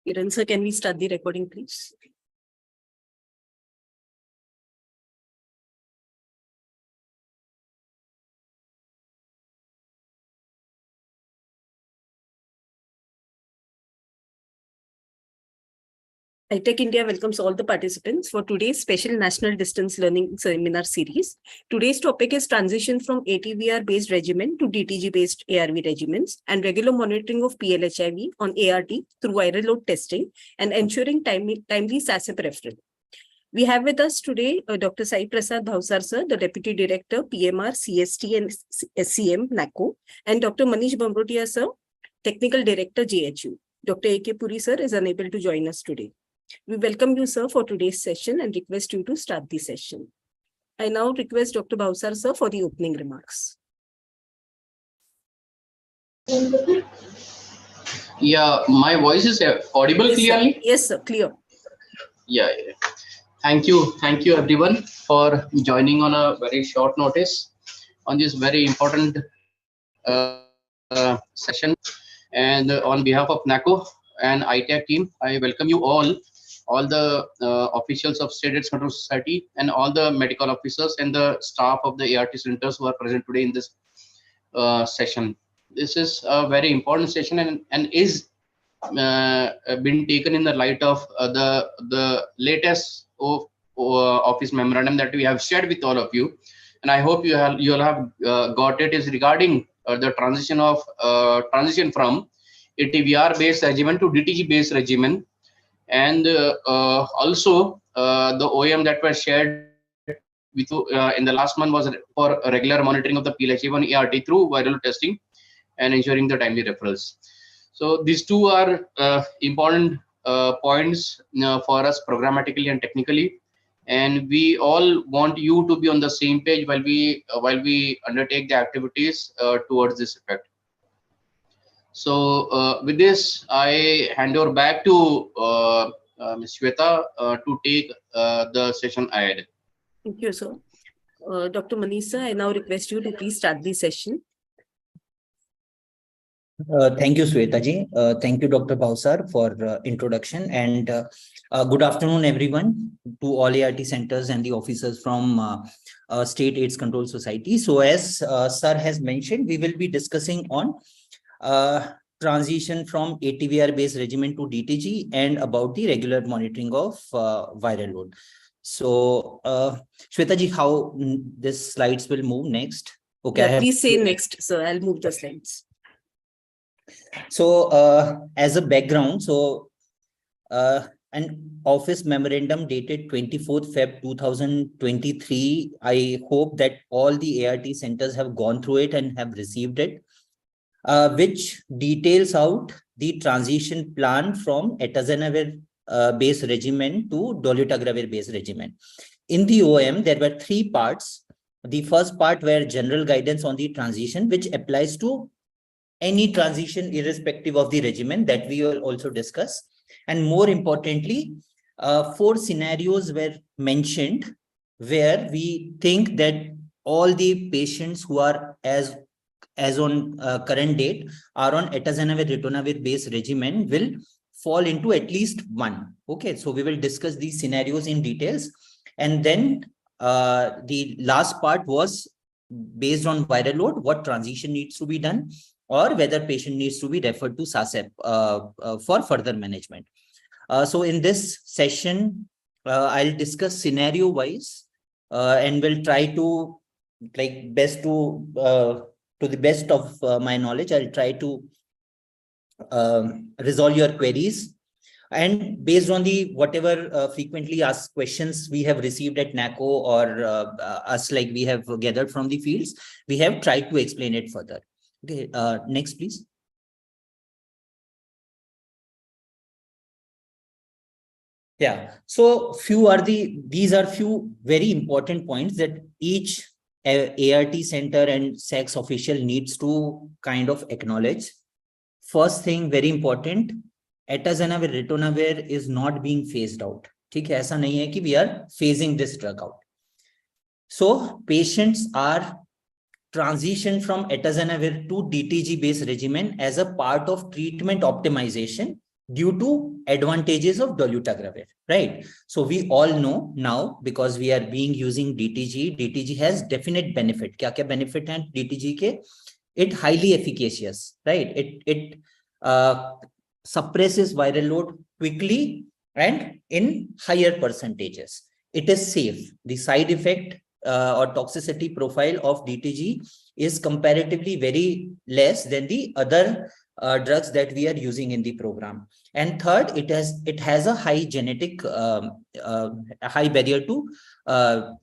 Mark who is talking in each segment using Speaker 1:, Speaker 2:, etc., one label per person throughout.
Speaker 1: Kiran sir, can we start the recording, please? iTech India welcomes all the participants for today's special National Distance Learning Seminar Series. Today's topic is transition from ATVr-based regimen to DTG-based ARV regimens and regular monitoring of PLHIV on ART through viral load testing and ensuring timely SACEP referral. We have with us today Dr. Sai Prasad Bhavsar sir, the Deputy Director, PMR, CST and SCM, NACO, and Dr. Manish Bamrotiya sir, Technical Director, JHU. Dr. A.K. Puri sir is unable to join us today. We welcome you, sir, for today's session and request you to start the session. I now request Dr. Bhavsar, sir, for the opening remarks.
Speaker 2: Yeah, my voice is audible clearly?
Speaker 1: Sir. Yes, sir, clear.
Speaker 2: Yeah. Thank you everyone for joining on a very short notice on this very important session. And on behalf of NACO and iTech team, I welcome you all the officials of State AIDS Control Society and all the medical officers and the staff of the ART centers who are present today in this session. This is a very important session and is been taken in the light of the latest office memorandum that we have shared with all of you, and I hope you all have got it. Is regarding the transition from ATVr based regimen to DTG based regimen, and also the OEM that was shared with you in the last month was for regular monitoring of the PLHIV on ART through viral testing and ensuring the timely referrals. So these two are important points for us programmatically and technically, and we all want you to be on the same page while we undertake the activities towards this effect. So with this, I hand over back to Ms. Shweta to take the session ahead.
Speaker 1: Thank you, sir. Dr. Manish, sir, I now request you to please start the session.
Speaker 3: Thank you, Shweta ji. Thank you, Dr. Bhavsar, for introduction, and good afternoon, everyone, to all ART centers and the officers from State AIDS Control Society. So as sir has mentioned, we will be discussing on transition from ATVr based regimen to DTG and about the regular monitoring of viral load. So Shweta ji, how this slides will move next? Okay,
Speaker 1: Yeah, please say next, sir. I'll move the slides.
Speaker 3: So as a background, so an office memorandum dated 24th Feb 2023. I hope that all the ART centers have gone through it and have received it, which details out the transition plan from atazanavir based regimen to dolutegravir based regimen. In the OM, there were three parts. The first part were general guidance on the transition, which applies to any transition irrespective of the regimen, that we will also discuss. And more importantly, 4 scenarios were mentioned where we think that all the patients who are as on current date are on atazanavir ritonavir based regimen will fall into at least one. Okay, so we will discuss these scenarios in details. And then the last part was based on viral load, what transition needs to be done, or whether patient needs to be referred to SACEP for further management. So in this session, I'll discuss scenario wise and will try to the best of my knowledge, I'll try to resolve your queries. And based on the whatever frequently asked questions we have received at NACO or us, like we have gathered from the fields, we have tried to explain it further. Okay, next, please. Yeah, so these are few very important points that each ART center and SACS official needs to kind of acknowledge. First thing, very important, atazanavir ritonavir is not being phased out. ठीक है, ऐसा नहीं है कि we are phasing this drug out. So patients are transition from atazanavir to DTG based regimen as a part of treatment optimization due to advantages of dolutegravir, right? So we all know now, because we are using DTG. DTG has definite benefit. Kya benefit hai DTG ke? It highly efficacious, right? It suppresses viral load quickly and in higher percentages. It is safe. The side effect or toxicity profile of DTG is comparatively very less than the other drugs that we are using in the program. And third, it has a high genetic, high barrier to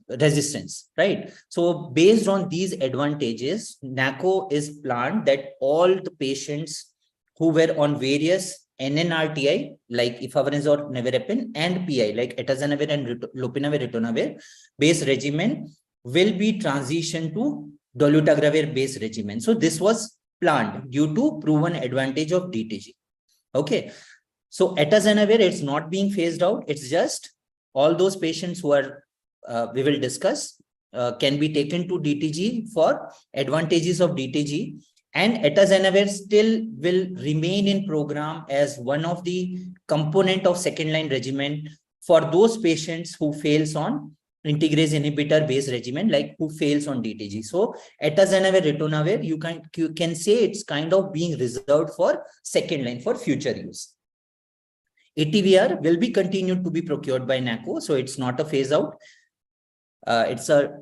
Speaker 3: resistance, right? So based on these advantages, NACO is planned that all the patients who were on various NNRTI like efavirenz or nevirapine and PI like atazanavir and lopinavir ritonavir based regimen will be transitioned to dolutegravir based regimen. So this was planned due to proven advantage of DTG. Okay. So atazanavir, it's not being phased out. It's just all those patients who are, we will discuss, can be taken to DTG for advantages of DTG. And atazanavir still will remain in program as one of the component of second line regimen for those patients who fails on integrase inhibitor based regimen, like who fails on DTG. So atazanavir, ritonavir, you can say it's kind of being reserved for second line for future use. ATVr will be continued to be procured by NACO, so it's not a phase out. It's a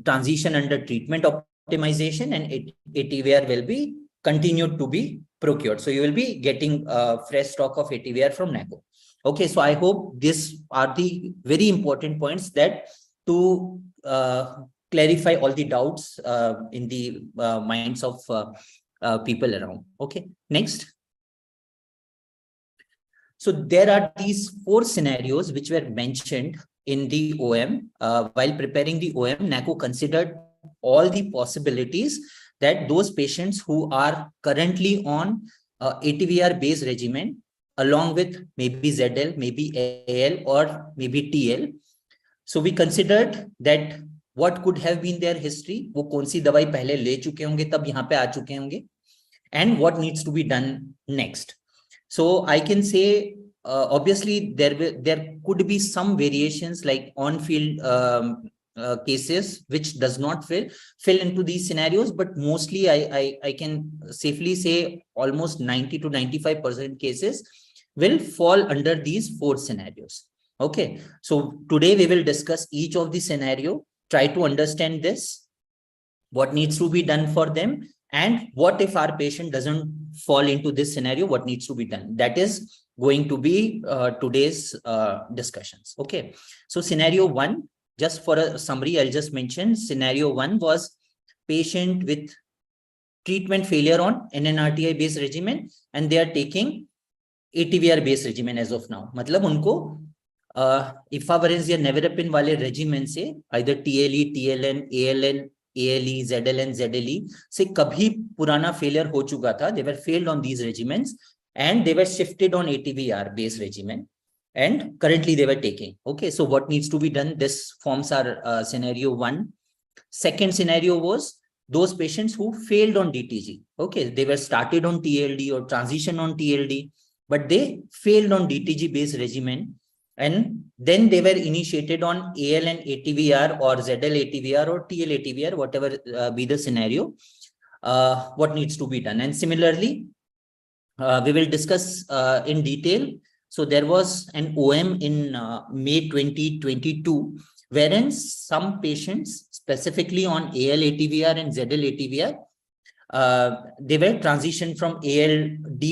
Speaker 3: transition under treatment optimization, and ATVr will be continued to be procured. So you will be getting fresh stock of ATVr from NACO. Okay, so I hope these are the very important points that to clarify all the doubts in the minds of people around. Okay, next. So there are these 4 scenarios which were mentioned in the OM. While preparing the OM, NACO considered all the possibilities that those patients who are currently on ATVr based regimen, along with maybe ZL, maybe AL, or maybe TL. So we considered that what could have been their history, वो कौन सी दवाई पहले ले चुके होंगे तब यहाँ पे आ चुके होंगे, and what needs to be done next. So I can say, obviously there could be some variations like on-field cases which does not fill into these scenarios, but mostly I can safely say almost 90 to 95% cases will fall under these 4 scenarios. Okay, so today we will discuss each of the scenario, try to understand this, what needs to be done for them, and what if our patient doesn't fall into this scenario, what needs to be done. That is going to be today's discussions. Okay, so scenario 1, just for a summary, I'll just mention scenario 1 was patient with treatment failure on NNRTI based regimen, and they are taking ATVr based regimen as of now. मतलब उनको efavirenz या nevirapine वाले regimen से either TLE, TLN, ALN, ALE, ZLN, ZLE से कभी पुराना failure हो चुका था. They were failed on these regimens and they were shifted on ATVr based regimen, and currently they were taking. Okay, so what needs to be done? This forms our scenario 1. Second scenario was those patients who failed on DTG. Okay, they were started on TLD or transition on TLD, but they failed on DTG based regimen, and then they were initiated on AL and ATVr or ZL ATVr or TL ATVr, whatever be the scenario, what needs to be done. And similarly, we will discuss in detail. So there was an OM in May 2022, wherein some patients specifically on AL ATVr and ZL ATVr, they were transitioned from ALD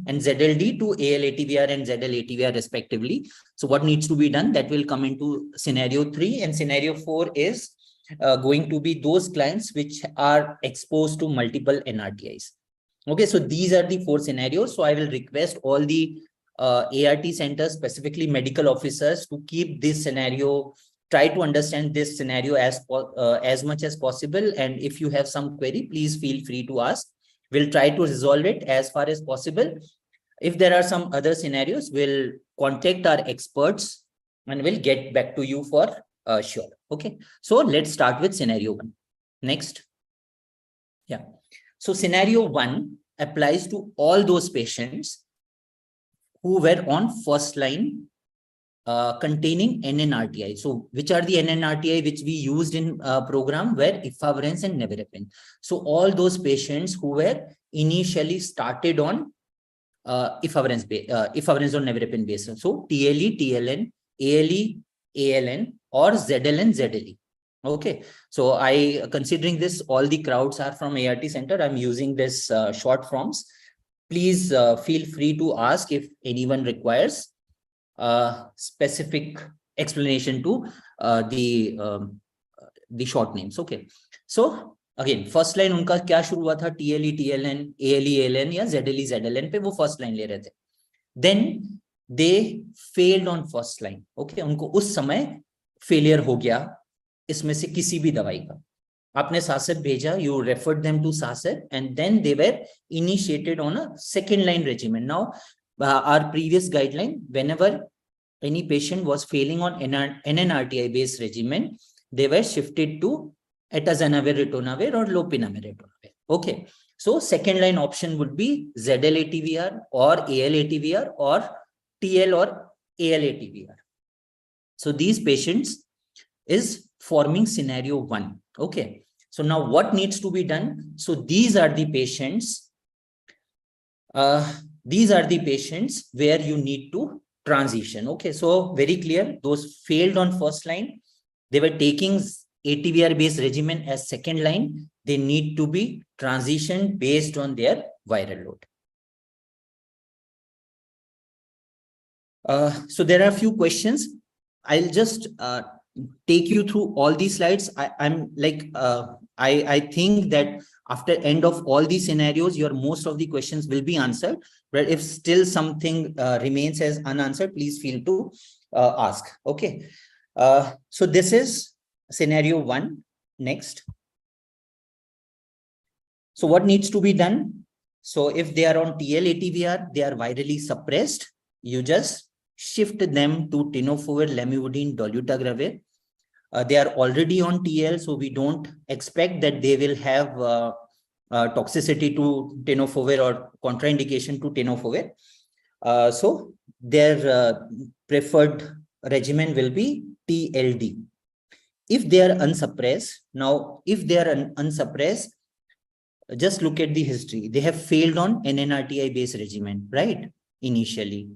Speaker 3: and ZLD to AL ATVr and ZL ATVr respectively. So what needs to be done, that will come into scenario 3, and scenario 4 is going to be those clients which are exposed to multiple NRTIs. Okay, so these are the 4 scenarios. So I will request all the ART centers, specifically medical officers, to keep this scenario, try to understand this scenario as much as possible. And if you have some query, please feel free to ask. We'll try to resolve it as far as possible. If there are some other scenarios, we'll contact our experts and we'll get back to you for sure. Okay, so let's start with scenario 1. Next. Yeah. So scenario 1 applies to all those patients who were on first line containing NNRTI. So which are the NNRTI which we used in program were efavirenz and nevirapine. So all those patients who were initially started on efavirenz or nevirapine basis. So TLE, TLN, ALE, ALN, or ZLN, ZLE. Okay. So considering this, all the crowds are from ART center. I'm using this short forms. Please feel free to ask if anyone requires specific explanation to the short names. Okay. So again, first line उनका क्या शुरू हुआ था? TLE, TLN, ALE, ALN या ZLE, ZLN पे वो first line ले रहे थे. Then they failed on first line. Okay. उनको उस समय failure हो गया इसमें से किसी भी दवाई का. आपने SACEP भेजा, you referred them to SACEP, and then they were initiated on a second line regimen. Now, our previous guideline, whenever any patient was failing on NNRTI based regimen, they were shifted to atazanavir, ritonavir, or lopinavir, ritonavir. Okay. So second line option would be ZL ATVr or AL ATVr or TL or AL ATVr. So these patients is forming scenario 1. Okay. So now what needs to be done? So these are the patients. These are the patients where you need to transition. Okay. So very clear. Those failed on first line. They were taking ATVr based regimen as second line. They need to be transitioned based on their viral load. So there are a few questions. I'll just take you through all these slides. I think that after end of all these scenarios, most of the questions will be answered. But if still something remains as unanswered, please feel to ask. Okay. So this is scenario 1. Next. So what needs to be done? So if they are on TL ATVr, they are virally suppressed. You just shift them to tenofovir, lamivudine, dolutegravir. They are already on TL, so we don't expect that they will have toxicity to tenofovir or contraindication to tenofovir. So their preferred regimen will be TLD. If they are unsuppressed, now if they are unsuppressed, just look at the history. They have failed on NNRTI based regimen, right? Initially,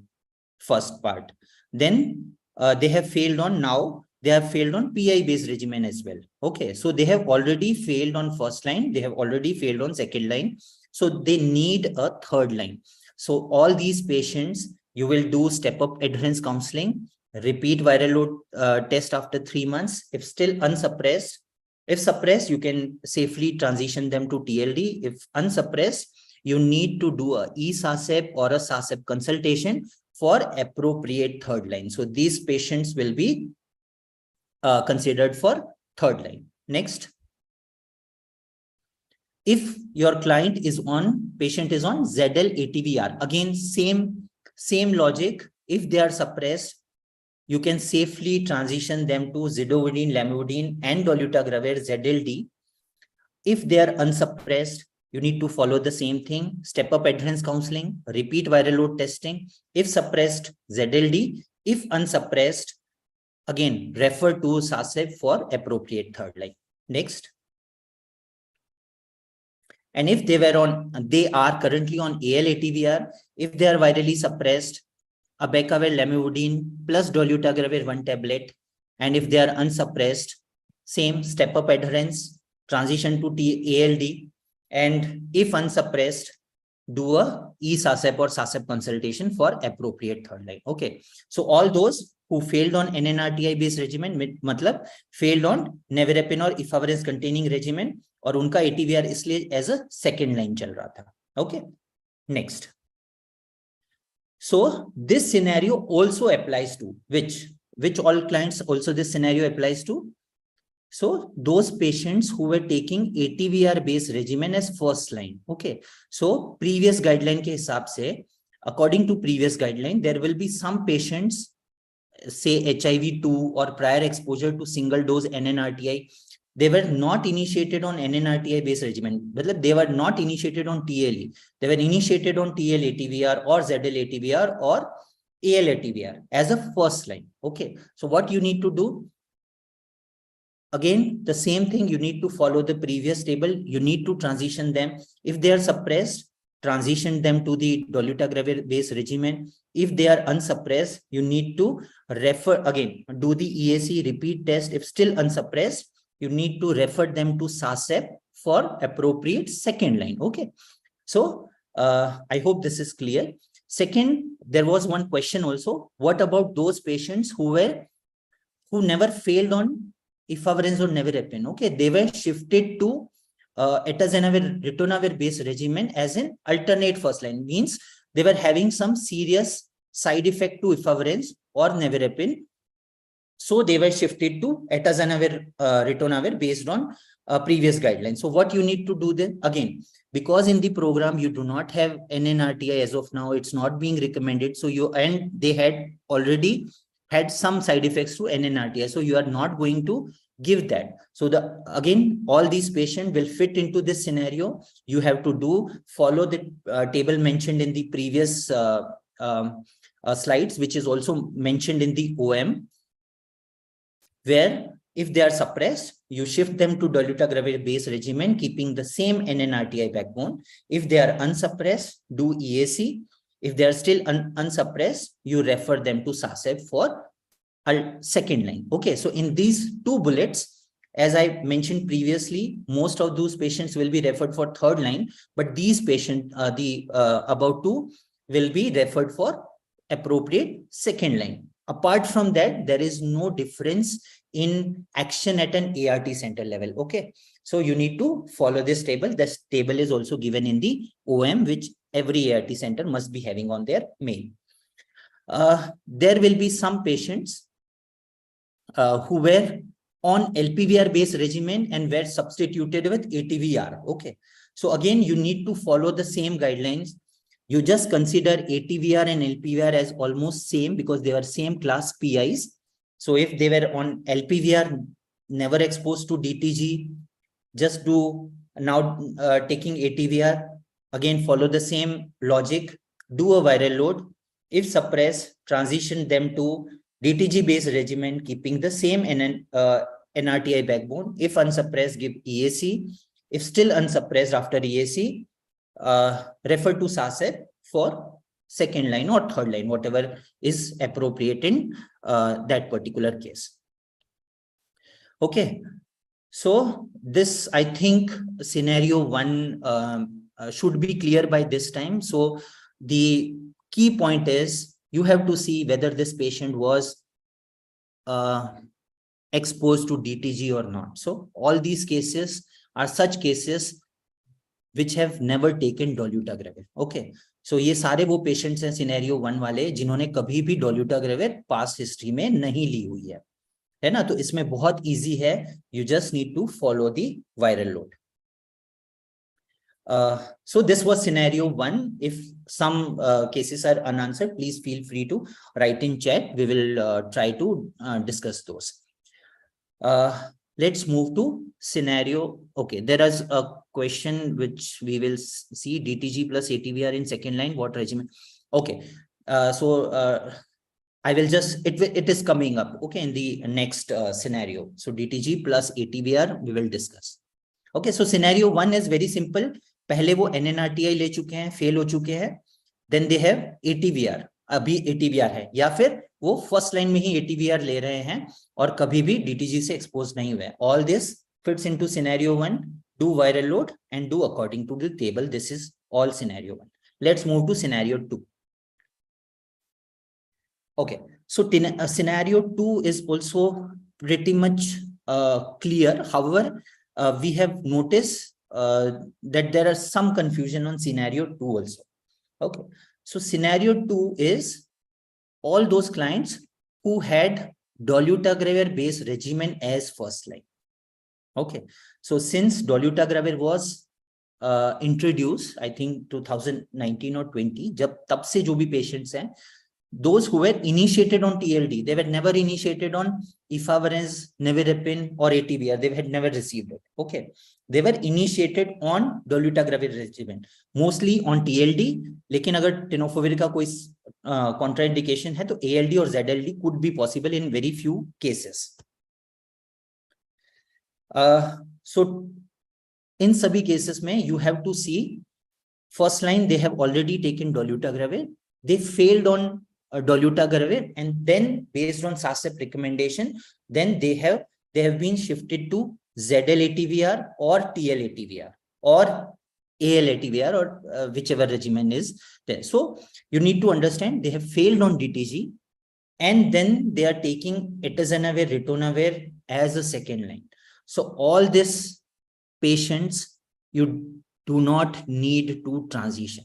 Speaker 3: first part. Then they have failed on now. They have failed on PI based regimen as well. Okay, so they have already failed on first line. They have already failed on second line. So they need a third line. So all these patients, you will do step-up adherence counseling, repeat viral load test after 3 months. If still unsuppressed, if suppressed, you can safely transition them to TLD. If unsuppressed, you need to do a SACEP or a SACEP consultation for appropriate third line. So these patients will be considered for third line. Next. If your patient is on ZL ATVr, again, same logic. If they are suppressed, you can safely transition them to zidovudine, lamivudine, and dolutegravir, ZLD. If they are unsuppressed, you need to follow the same thing. Step up adherence counseling, repeat viral load testing. If suppressed, ZLD. If unsuppressed, again, refer to SACEP for appropriate third line. Next. And if they are currently on AL ATVr, if they are virally suppressed, abacavir, lamivudine plus dolutegravir 1 tablet. And if they are unsuppressed, same step up adherence, transition to ALD. And if unsuppressed, do a SACEP or SACEP consultation for appropriate third line. Okay. So all those who failed on NNRTI based regimen, matlab failed on nevirapine or efavirenz containing regimen, और उनका ATVr इसलिए as a second line चल रहा था. Okay. Next. So this scenario also applies to which all clients also this scenario applies to. So those patients who were taking ATVr based regimen as first line. Okay. So previous guideline के हिसाब से, according to previous guideline, there will be some patients, say HIV2 or prior exposure to single dose NNRTI. they were not initiated on NNRTI based regimen. They were not initiated on TLE. They were initiated on TL ATVr or ZL ATVr or AL ATVr as a first line. Okay. So what you need to do, again, the same thing, you need to follow the previous table. You need to transition them. If they are suppressed, transition them to the dolutegravir based regimen. If they are unsuppressed, you need to refer, again, do the EAC repeat test. If still unsuppressed, you need to refer them to SACEP for appropriate second line. Okay. So I hope this is clear. Second, there was one question also. What about those patients who never failed on efavirenz or nevirapine? Okay, they were shifted to atazanavir ritonavir based regimen as an alternate first line. Means they were having some serious side effect to efavirenz or nevirapine, so they were shifted to atazanavir ritonavir based on previous guidelines. So what you need to do then, again, because in the program you do not have NNRTI as of now, it's not being recommended. So they had already had some side effects to NNRTI, so you are not going to give that. So again, all these patients will fit into this scenario. You have to follow the table mentioned in the previous slides, which is also mentioned in the OM, where if they are suppressed, you shift them to dolutegravir based regimen, keeping the same NNRTI backbone. If they are unsuppressed, do EAC. If they are still unsuppressed, you refer them to SACEP for second line. Okay, so in these two bullets, as I mentioned previously, most of those patients will be referred for third line, but these patients, about two, will be referred for appropriate second line. Apart from that, there is no difference in action at an ART center level. Okay, so you need to follow this table. This table is also given in the OM, which every ART center must be having on their mail. There will be some patients who were on LPVR based regimen and were substituted with ATVr. Okay, so again, you need to follow the same guidelines. You just consider ATVr and LPVR as almost same because they are same class PIs. So if they were on LPVR, never exposed to DTG, just do now taking ATVr, again follow the same logic, do a viral load. If suppressed, transition them to DTG based regimen, keeping the same NRTI backbone. If unsuppressed, give EAC. If still unsuppressed after EAC, refer to SACEP for second line or third line, whatever is appropriate in that particular case. Okay, so this, I think, scenario one should be clear by this time. So the key point is you have to see whether this patient was exposed to DTG or not. So all these cases are such cases which have never taken dolutegravir. Okay, so ये सारे वो patients हैं scenario 1 वाले जिन्होंने कभी भी dolutegravir past history में नहीं ली हुई है ना? तो इसमें बहुत easy है, you just need to follow the viral load. So this was scenario 1. If some cases are unanswered, please feel free to write in chat. We will try to discuss those. Let's move to scenario. Okay, there is a question which we will see: DTG plus ATVr in second line, what regimen? Okay, so I will just, it is coming up, okay, in the next scenario. So DTG plus ATVr we will discuss. Okay, so scenario 1 is very simple. पहले वो NNRTI ले चुके हैं, fail हो चुके हैं, then they have ATVr, अभी ATVr है, या फिर वो फर्स्ट लाइन में ही ATVr ले रहे हैं और कभी भी DTG से एक्सपोज नहीं हुए. All this fits into scenario 1. Do viral load and do according to the table. This is all scenario 1. Let's move to scenario 2. Okay, so scenario 2 is also pretty much clear. However, we have noticed that there are some confusion on scenario 2 also. Okay, so scenario 2 is all those clients who had dolutegravir based regimen as first line. Okay, so since dolutegravir was introduced, I think 2019 or 20, जब तब से जो भी patients हैं, those who were initiated on TLD, they were never initiated on efavirenz, nevirapine, or ATVr. They had never received it. Okay, they were initiated on dolutegravir regimen, mostly on TLD. लेकिन अगर tenofovir का कोई contraindication है, तो ALD or ZLD could be possible in very few cases. So in सभी cases में you have to see first line they have already taken dolutegravir, they failed on dolutegravir, and then based on SACEP recommendation, then they have been shifted to ZL-ATVr or TL-ATVr or AL-ATVr or whichever regimen is there. So you need to understand they have failed on DTG, and then they are taking atazanavir, ritonavir as a second line. So all these patients, you do not need to transition.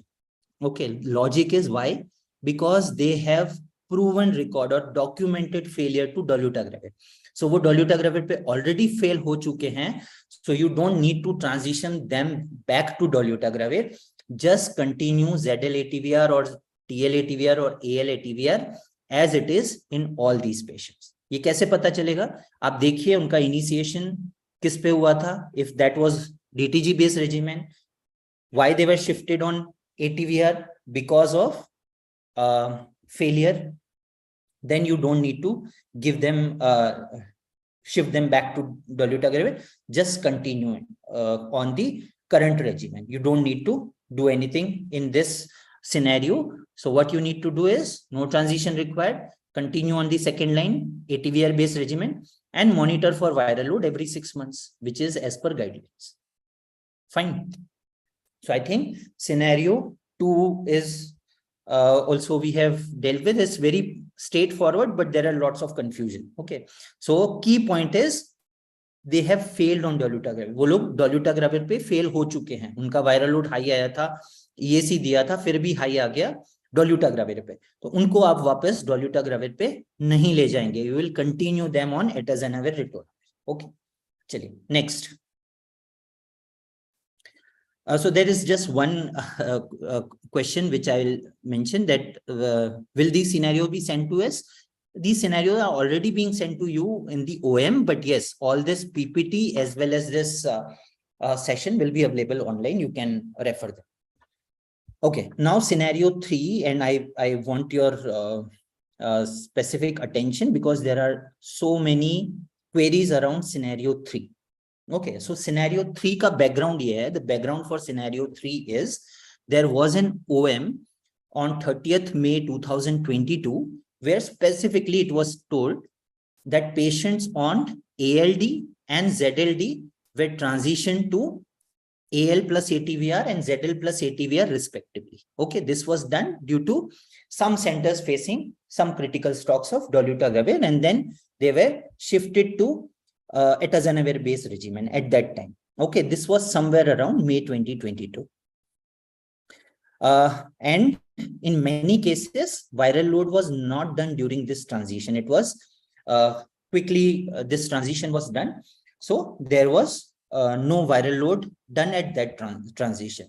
Speaker 3: Okay, logic is why? Because they have proven record or documented failure to dolutegravir. So वो dolutegravir पे already fail हो चुके हैं. So you don't need to transition them back to dolutegravir. Just continue ZL-ATVr or TL-ATVr or AL-ATVr as it is in all these patients. ये कैसे पता चलेगा? आप देखिए उनका initiation किस पे हुआ था? If that was DTG based regimen, why they were shifted on ATVr? Because of failure, then you don't need to give them shift them back to dolutegravir. Just continue on the current regimen. You don't need to do anything in this scenario. So what you need to do is no transition required. Continue on the second line ATVr based regimen and monitor for viral load every 6 months, which is as per guidelines. Fine. So I think scenario 2 is also we have dealt with. It's very straightforward, but there are lots of confusion. Okay, so key point is they have failed on dolutegravir. वो लोग dolutegravir पे fail हो चुके हैं. उनका viral load high आया था, EAC दिया था, फिर भी high आ गया dolutegravir पे. तो उनको आप वापस dolutegravir पे नहीं ले जाएंगे. You will continue them on atazanavir, ritonavir. Okay, चलिए next. So there is just one question which I will mention, that will these scenarios be sent to us? These scenarios are already being sent to you in the OM, but yes, all this PPT as well as this session will be available online. You can refer them. Okay, now scenario 3, and I want your specific attention because there are so many queries around scenario 3. Okay, so scenario 3 ka background here, the background for scenario 3 is there was an OM on 30th May 2022 where specifically it was told that patients on ALD and ZLD were transitioned to AL plus ATVr and ZL plus ATVr respectively. Okay, this was done due to some centers facing some critical stocks of dolutegravir, and then they were shifted to atazanavir based regimen at that time. Okay, this was somewhere around May 2022. And in many cases, viral load was not done during this transition. It was quickly, this transition was done. So there was no viral load done at that transition.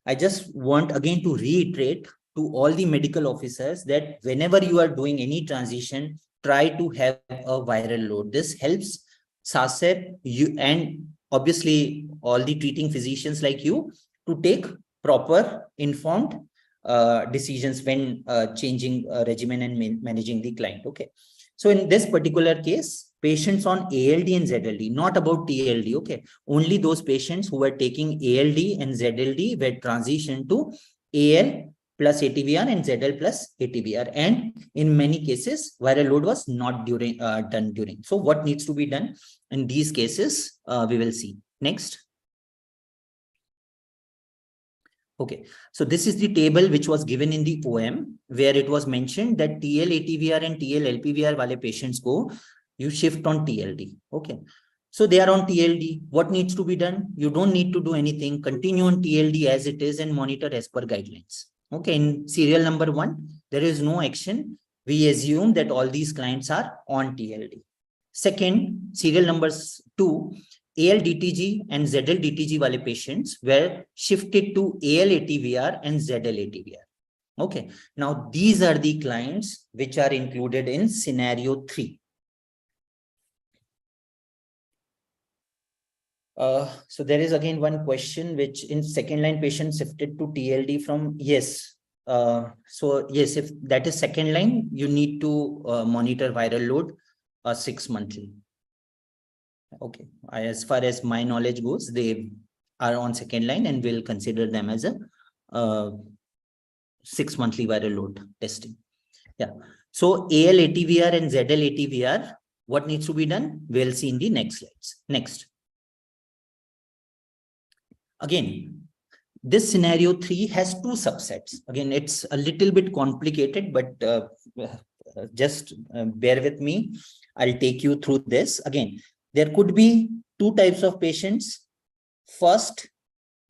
Speaker 3: I just want again to reiterate to all the medical officers that whenever you are doing any transition, try to have a viral load. This helps SACEP, you, and obviously all the treating physicians like you to take proper informed decisions when changing regimen and managing the client. Okay, so in this particular case, patients on ALD and ZLD, not about TLD. Okay, only those patients who were taking ALD and ZLD were transitioned to AL plus ATVr and ZL plus ATVr, and in many cases viral load was not done during. So what needs to be done in these cases, we will see next. Okay, so this is the table which was given in the OM where it was mentioned that TL ATVr and TL LPVr wale patients ko you shift on TLD. Okay, so they are on TLD. What needs to be done? You don't need to do anything. Continue on TLD as it is and monitor as per guidelines. Okay, in serial number 1, there is no action. We assume that all these clients are on TLD. Second, serial number 2, AL DTG and ZL DTG wale patients were shifted to AL ATVr and ZL ATVr. Okay, now these are the clients which are included in scenario 3. So there is again one question which in second line patient shifted to TLD from yes. So yes, if that is second line, you need to monitor viral load 6 monthly. Okay, as far as my knowledge goes, they are on second line and we'll consider them as a 6 monthly viral load testing. Yeah. So AL ATVr and ZL ATVr, what needs to be done? We'll see in the next slides. Next. Again, this scenario 3 has 2 subsets. Again, it's a little bit complicated, but just bear with me. I'll take you through this. Again, there could be 2 types of patients. First,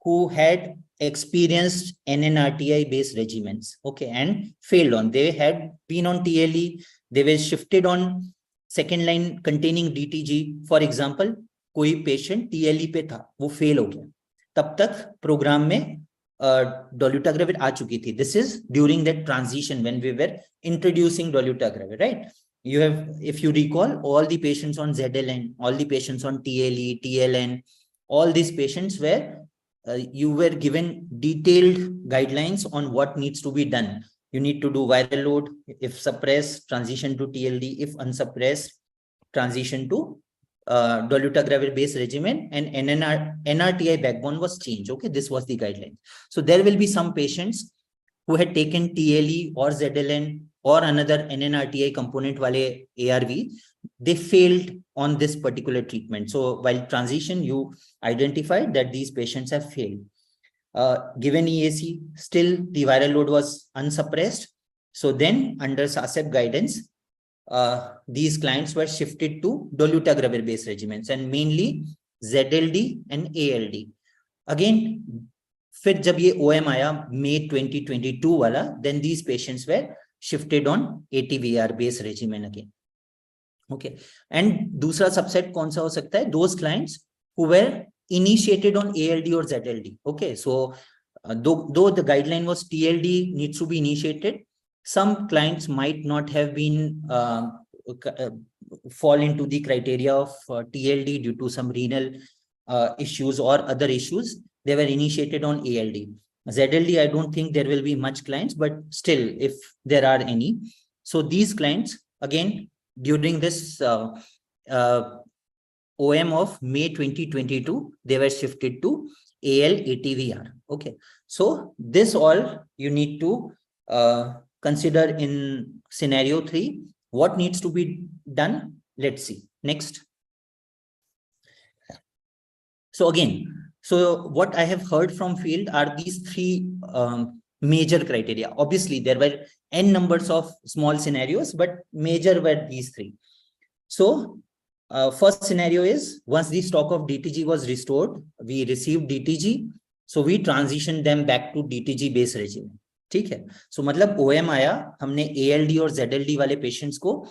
Speaker 3: who had experienced NNRTI based regimens, okay, and failed on. They had been on TLE, they were shifted on second line containing DTG. For example, कोई patient TLE पे था, वो fail हो गया. तब तक program में dolutegravir आ चुकी थी. This is during that transition when we were introducing dolutegravir, right? You have, if you recall, all the patients on ZLN, all the patients on TLE, TLN, all these patients were you were given detailed guidelines on what needs to be done. You need to do viral load. If suppressed, transition to TLD. If unsuppressed, transition to dolutegravir based regimen, and NRTI backbone was changed. Okay, this was the guideline. So there will be some patients who had taken TLE or ZLN or another NNRTI component wale ARV. They failed on this particular treatment. So while transition, you identified that these patients have failed. Given EAC, still the viral load was unsuppressed. So then under SACEP guidance, these clients were shifted to dolutegravir based regimens and mainly ZLD and ALD. Again, फिर जब ये OM आया May 2022 वाला, then these patients were shifted on ATVr based regimen again. Okay, and दूसरा subset कौन सा हो सकता है? Those clients who were initiated on ALD or ZLD. Okay, so though the guideline was TLD needs to be initiated, some clients might not have been fall into the criteria of TLD due to some renal issues or other issues. They were initiated on ALD. ZLD, I don't think there will be much clients, but still, if there are any. So these clients, again, during this OM of May 2022, they were shifted to AL ATVr. Okay, so this all you need to consider in scenario 3. What needs to be done? Let's see. Next. So again, so what I have heard from field are these 3 major criteria. Obviously, there were n numbers of small scenarios, but major were these 3. So first scenario is once the stock of DTG was restored, we received DTG, so we transitioned them back to DTG based regime. ठीक है, so मतलब OM आया, हमने ALD और ZLD वाले patients को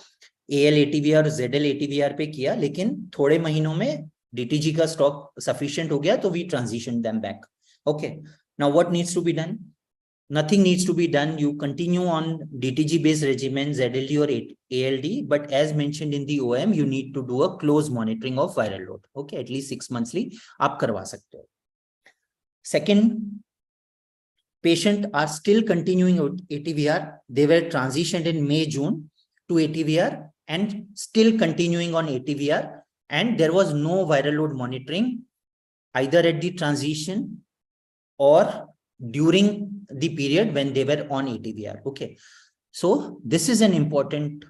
Speaker 3: AL ATVr और ZL ATVr पे किया, लेकिन थोड़े महीनों में DTG का stock sufficient हो गया, तो we transitioned them back. Okay, now what needs to be done? Nothing needs to be done. You continue on DTG based regimen, ZLD or ALD, but as mentioned in the OM, you need to do a close monitoring of viral load. Okay, at least 6 monthly आप करवा सकते हो. Second, patient are still continuing ATVr. They were transitioned in May, June to ATVr and still continuing on ATVr, and there was no viral load monitoring either at the transition or during the period when they were on ATVr. Okay, so this is an important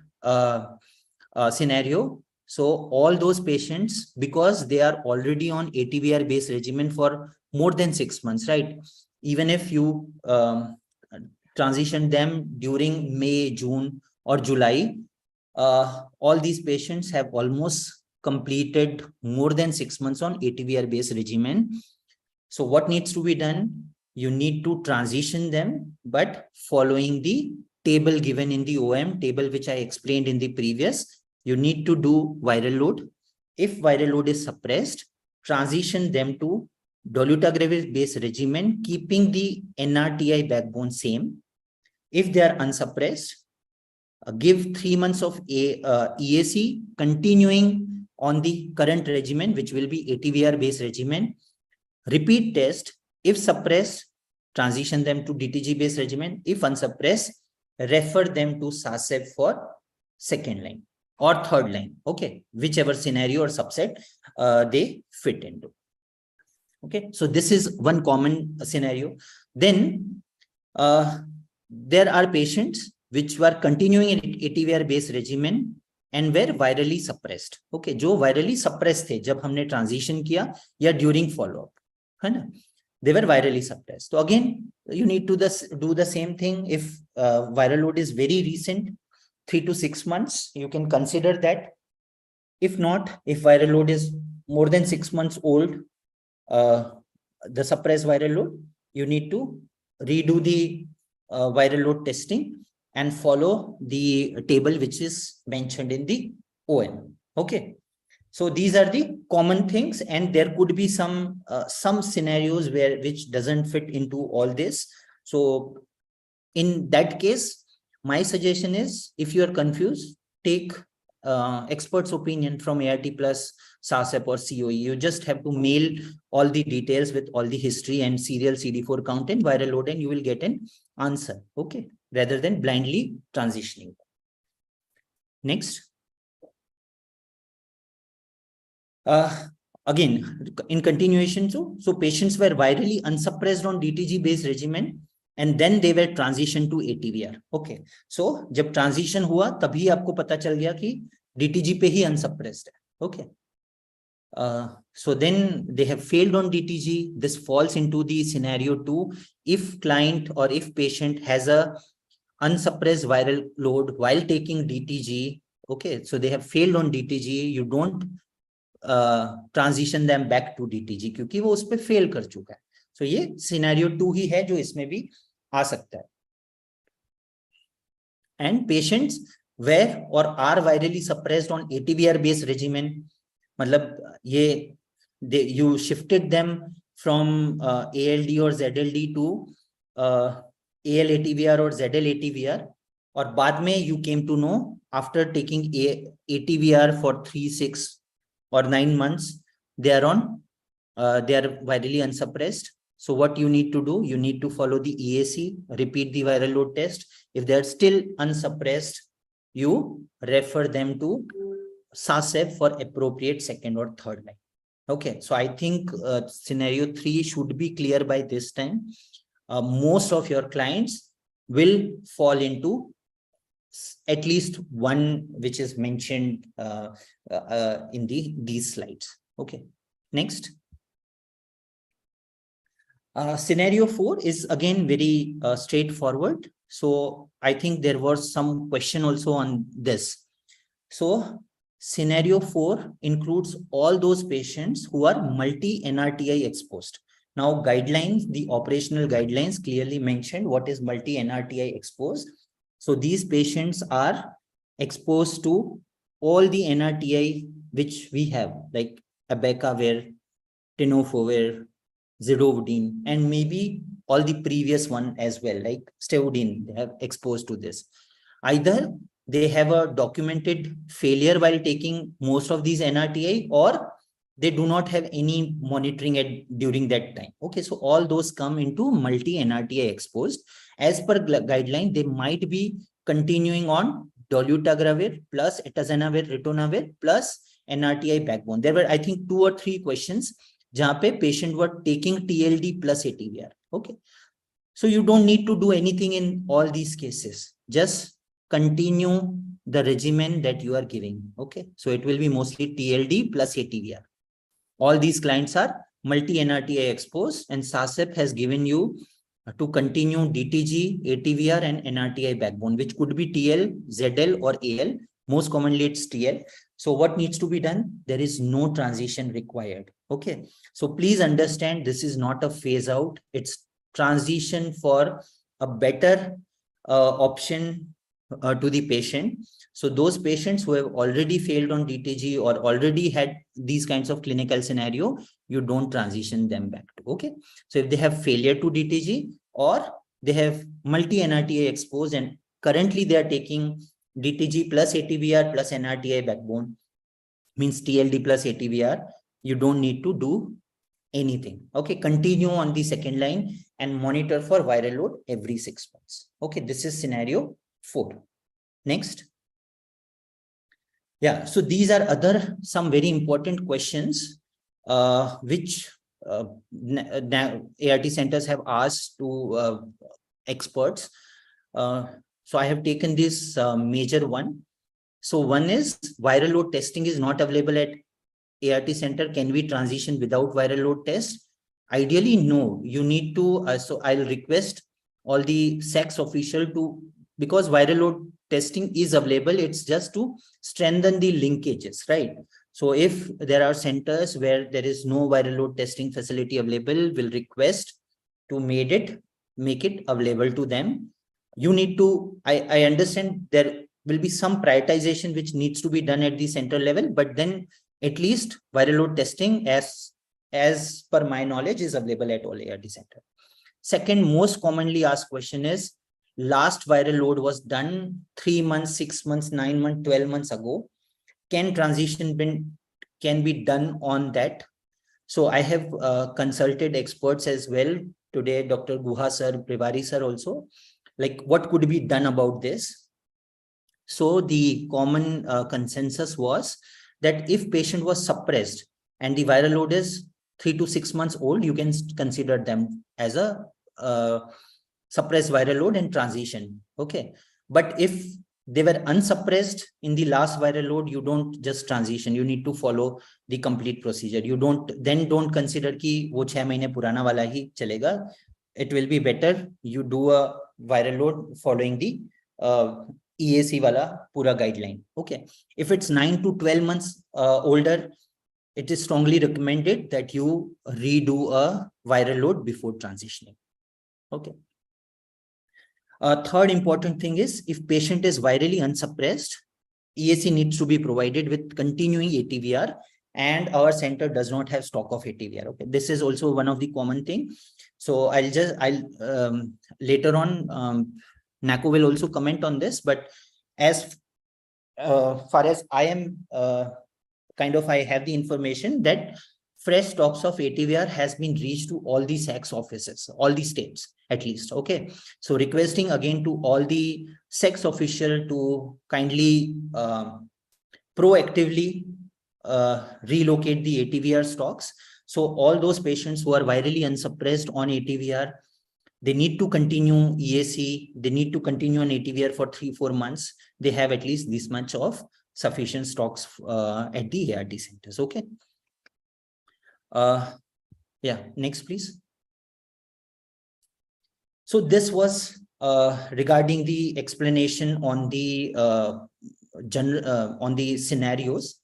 Speaker 3: scenario. So all those patients, because they are already on ATVr based regimen for more than 6 months, right? Even if you transition them during May, June or July, all these patients have almost completed more than 6 months on ATVr based regimen. So what needs to be done? You need to transition them, but following the table given in the OM table, which I explained in the previous. You need to do viral load. If viral load is suppressed, transition them to dolutegravir based regimen, keeping the NRTI backbone same. If they are unsuppressed, give 3 months of EAC, continuing on the current regimen, which will be ATVr based regimen. Repeat test. If suppressed, transition them to DTG based regimen. If unsuppressed, refer them to SACEP for second line or third line. Okay, whichever scenario or subset they fit into. Okay, so this is one common scenario. Then there are patients which were continuing in ATVr based regimen and were virally suppressed. Okay, जो virally suppressed थे जब हमने transition किया या during follow up, है ना? They were virally suppressed. So again, you need to do the same thing. If viral load is very recent, 3 to 6 months, you can consider that. If not, if viral load is more than 6 months old, the suppressed viral load, you need to redo the viral load testing and follow the table which is mentioned in the ON. Okay. So these are the common things, and there could be some scenarios which doesn't fit into all this. So in that case, my suggestion is, if you are confused, take expert's opinion from ART plus SACEP or COE. You just have to mail all the details with all the history and serial CD4 count and viral load, and you will get an answer. Okay, rather than blindly transitioning. Next. Again, in continuation, so patients were virally unsuppressed on DTG based regimen and then they were transitioned to ATVr. Okay, so जब transition हुआ तभी आपको पता चल गया कि DTG पे ही unsuppressed है. Okay, so then they have failed on DTG. This falls into the scenario 2. If client or if patient has a unsuppressed viral load while taking DTG, okay, so they have failed on DTG, you don't transition them back to DTG क्योंकि वो उस पे fail कर चुका है. So ये scenario 2 ही है जो इसमें भी आ सकता है. And patients were or are virally suppressed on ATVr based regimen, मतलब ये you shifted them from ALD or ZLD to AL ATVr or ZL ATVr, और बाद में you came to know after taking ATVr for 3, 6 or 9 months, they are virally unsuppressed. So what you need to do, you need to follow the EAC, repeat the viral load test. If they are still unsuppressed, you refer them to SACEP for appropriate second or third line. Okay, so I think scenario 3 should be clear by this time. Most of your clients will fall into at least one which is mentioned in these slides. Okay, next. Scenario 4 is again very straightforward. So I think there was some question also on this. So scenario 4 includes all those patients who are multi-NRTI exposed. Now guidelines, the operational guidelines clearly mentioned what is multi-NRTI exposed. So these patients are exposed to all the NRTI which we have, like abacavir, tenofovir, zidovudine, and maybe all the previous one as well, like steudine, they have exposed to this. Either they have a documented failure while taking most of these NRTI, or they do not have any monitoring during that time. Okay, so all those come into multi-NRTI exposed. As per guideline, they might be continuing on dolutegravir plus atazanavir, ritonavir plus NRTI backbone. There were, I think, 2 or 3 questions जहाँ पे patient were taking TLD plus ATVr. Okay, so you don't need to do anything in all these cases. Just continue the regimen that you are giving. Okay, so it will be mostly TLD plus ATVr. All these clients are multi-NRTI exposed, and SACEP has given you to continue DTG, ATVr, and NRTI backbone, which could be TL, ZL, or AL. Most commonly, it's TL. So what needs to be done? There is no transition required. Okay, so please understand this is not a phase out. It's transition for a better option to the patient. So those patients who have already failed on DTG or already had these kinds of clinical scenario, you don't transition them back to. Okay, so if they have failure to DTG or they have multi-NRTA exposed, and currently they are taking DTG plus ATVr plus NRTA backbone, means TLD plus ATVr. You don't need to do anything. Okay, continue on the second line and monitor for viral load every 6 months. Okay, this is scenario 4. Next. Yeah, so these are some very important questions which ART centers have asked to experts. So I have taken this major one. So one is viral load testing is not available at ART center. Can we transition without viral load test? Ideally, no. You need to, so I'll request all the SACEP official to, because viral load testing is available, it's just to strengthen the linkages, right? So if there are centers where there is no viral load testing facility available, we'll request to make it available to them. You need to, I understand there will be some prioritization which needs to be done at the center level, but then at least viral load testing, as per my knowledge, is available at all ART center. Second most commonly asked question is, last viral load was done 3 months, 6 months, 9 months, 12 months ago. Can transition can be done on that? So I have consulted experts as well today, Dr. Guha sir, Privari sir also, like what could be done about this. So the common consensus was that if patient was suppressed and the viral load is 3 to 6 months old, you can consider them as a suppressed viral load and transition. Okay. But if they were unsuppressed in the last viral load, you don't just transition. You need to follow the complete procedure. You don't consider ki wo 6 mahine purana wala hi chalega. It will be better you do a viral load following the EAC wala pura guideline. Okay. If it's 9 to 12 months older, it is strongly recommended that you redo a viral load before transitioning. Okay. Third important thing is, if patient is virally unsuppressed, EAC needs to be provided with continuing ATVr, and our center does not have stock of ATVr. Okay, this is also one of the common thing. So I'll later on, NACO will also comment on this, but as far as I am I have the information that fresh stocks of ATVr has been reached to all the SACEP offices, all the states at least. Okay, so requesting again to all the SACEP official to kindly proactively relocate the ATVr stocks. So all those patients who are virally unsuppressed on ATVr, they need to continue EAC, they need to continue on ATVr for 3-4 months. They have at least this much of sufficient stocks at the ART centers. Okay. Yeah, next please. So this was regarding the explanation on the on the scenarios.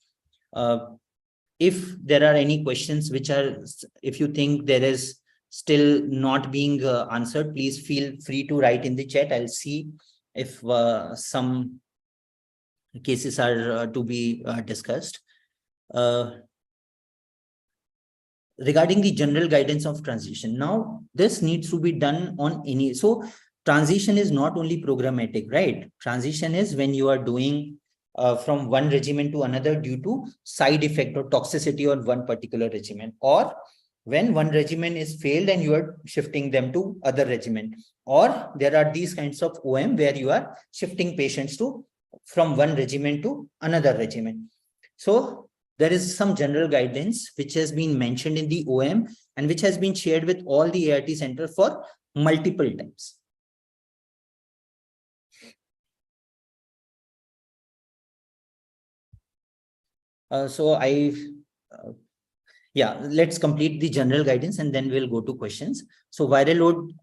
Speaker 3: If there are any questions which are, if you think there is still not being answered, please feel free to write in the chat. I'll see if some cases are to be discussed. Regarding the general guidance of transition, now this needs to be done on any, so transition is not only programmatic, right? Transition is when you are doing from one regimen to another due to side effect or toxicity on one particular regimen, or when one regimen is failed and you are shifting them to other regimen, or there are these kinds of OM where you are shifting patients to from one regimen to another regimen. So there is some general guidance which has been mentioned in the OM and which has been shared with all the ART centers for multiple times. Yeah, let's complete the general guidance and then we'll go to questions. So viral load,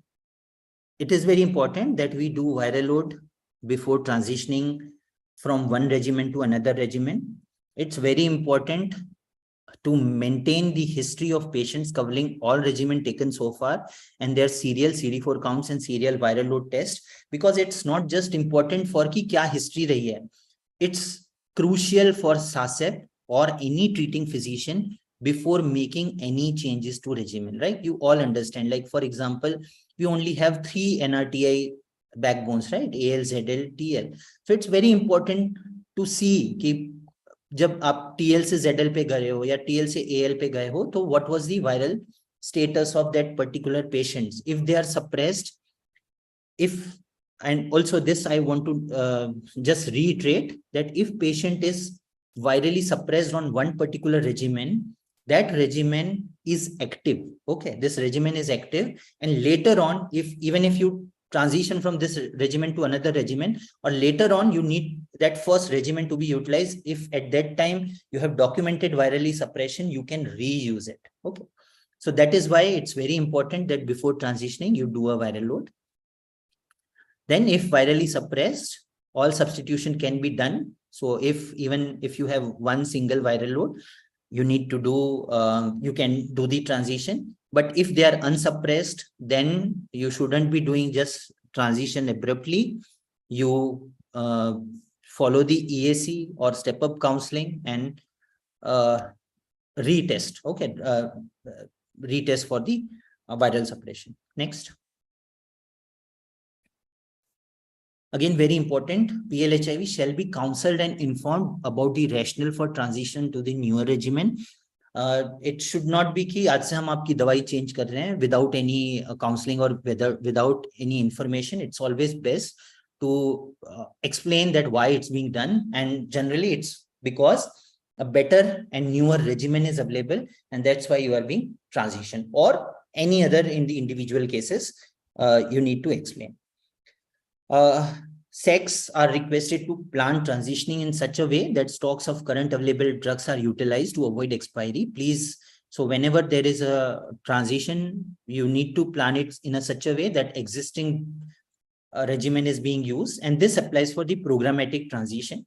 Speaker 3: it is very important that we do viral load before transitioning from one regimen to another regimen. It's very important to maintain the history of patients covering all regimen taken so far and their serial CD4 counts and serial viral load test, because it's not just important for ki kya history rahi hai. It's crucial for SACEP or any treating physician before making any changes to regimen, right? You all understand, like for example, we only have 3 NRTI backbones, right? AL, ZL, TL. So it's very important to see कि जब आप TL से ZL पे गए हो या TL से AL पे गए हो, तो what was the viral status of that particular patients? If they are suppressed, and also this I want to just reiterate that if patient is virally suppressed on one particular regimen, that regimen is active. Okay, this regimen is active, and later on, even if you transition from this regimen to another regimen, or later on you need that first regimen to be utilized, if at that time you have documented virally suppression, you can reuse it. Okay, so that is why it's very important that before transitioning you do a viral load. Then if virally suppressed, all substitution can be done. So even if you have one single viral load, you need to do, you can do the transition. But if they are unsuppressed, then you shouldn't be doing just transition abruptly. You follow the EAC or step-up counseling and retest. Okay, retest for the viral suppression. Next. Again, very important, PLHIV shall be counseled and informed about the rationale for transition to the newer regimen. It should not be कि आज से हम आपकी दवाई change कर रहे हैं without any counseling or without any information. It's always best to explain that why it's being done, and generally it's because a better and newer regimen is available, and that's why you are being transitioned, or any other in the individual cases you need to explain. SACEP are requested to plan transitioning in such a way that stocks of current available drugs are utilized to avoid expiry. Please, so whenever there is a transition, you need to plan it in such a way that existing regimen is being used, and this applies for the programmatic transition.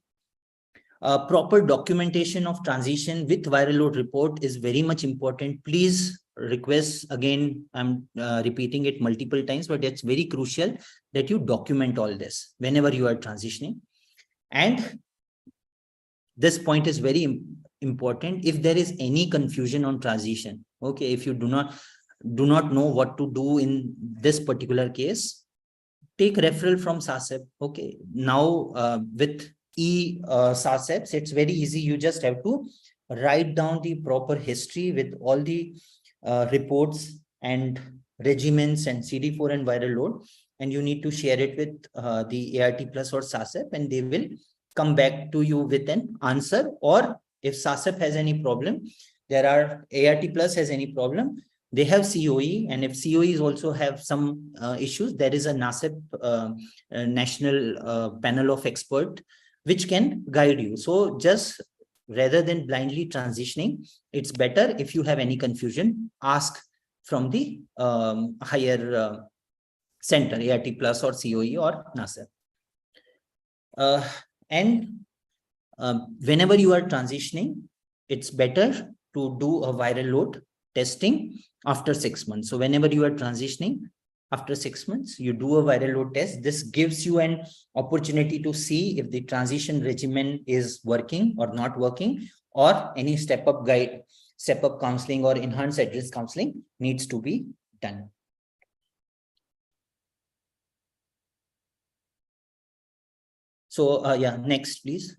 Speaker 3: Proper documentation of transition with viral load report is very much important. Please request, again, I'm repeating it multiple times, but it's very crucial that you document all this whenever you are transitioning. And this point is very important. If there is any confusion on transition, okay, if you do not know what to do in this particular case, take referral from SACEP. Okay, now with SACEPs, it's very easy. You just have to write down the proper history with all the reports and regimens and CD4 and viral load, and you need to share it with the ART Plus or SACEP, and they will come back to you with an answer. Or if SACEP has any problem, there are ART Plus has any problem, they have COE, and if COEs also have some issues, there is a NACO national panel of expert which can guide you. So just rather than blindly transitioning, it's better if you have any confusion, ask from the higher center, ART Plus or COE or NACO. Whenever you are transitioning, it's better to do a viral load testing after 6 months. So whenever you are transitioning, after 6 months, you do a viral load test. This gives you an opportunity to see if the transition regimen is working or not working, or any step-up counseling or enhanced address counseling needs to be done. So yeah, next, please.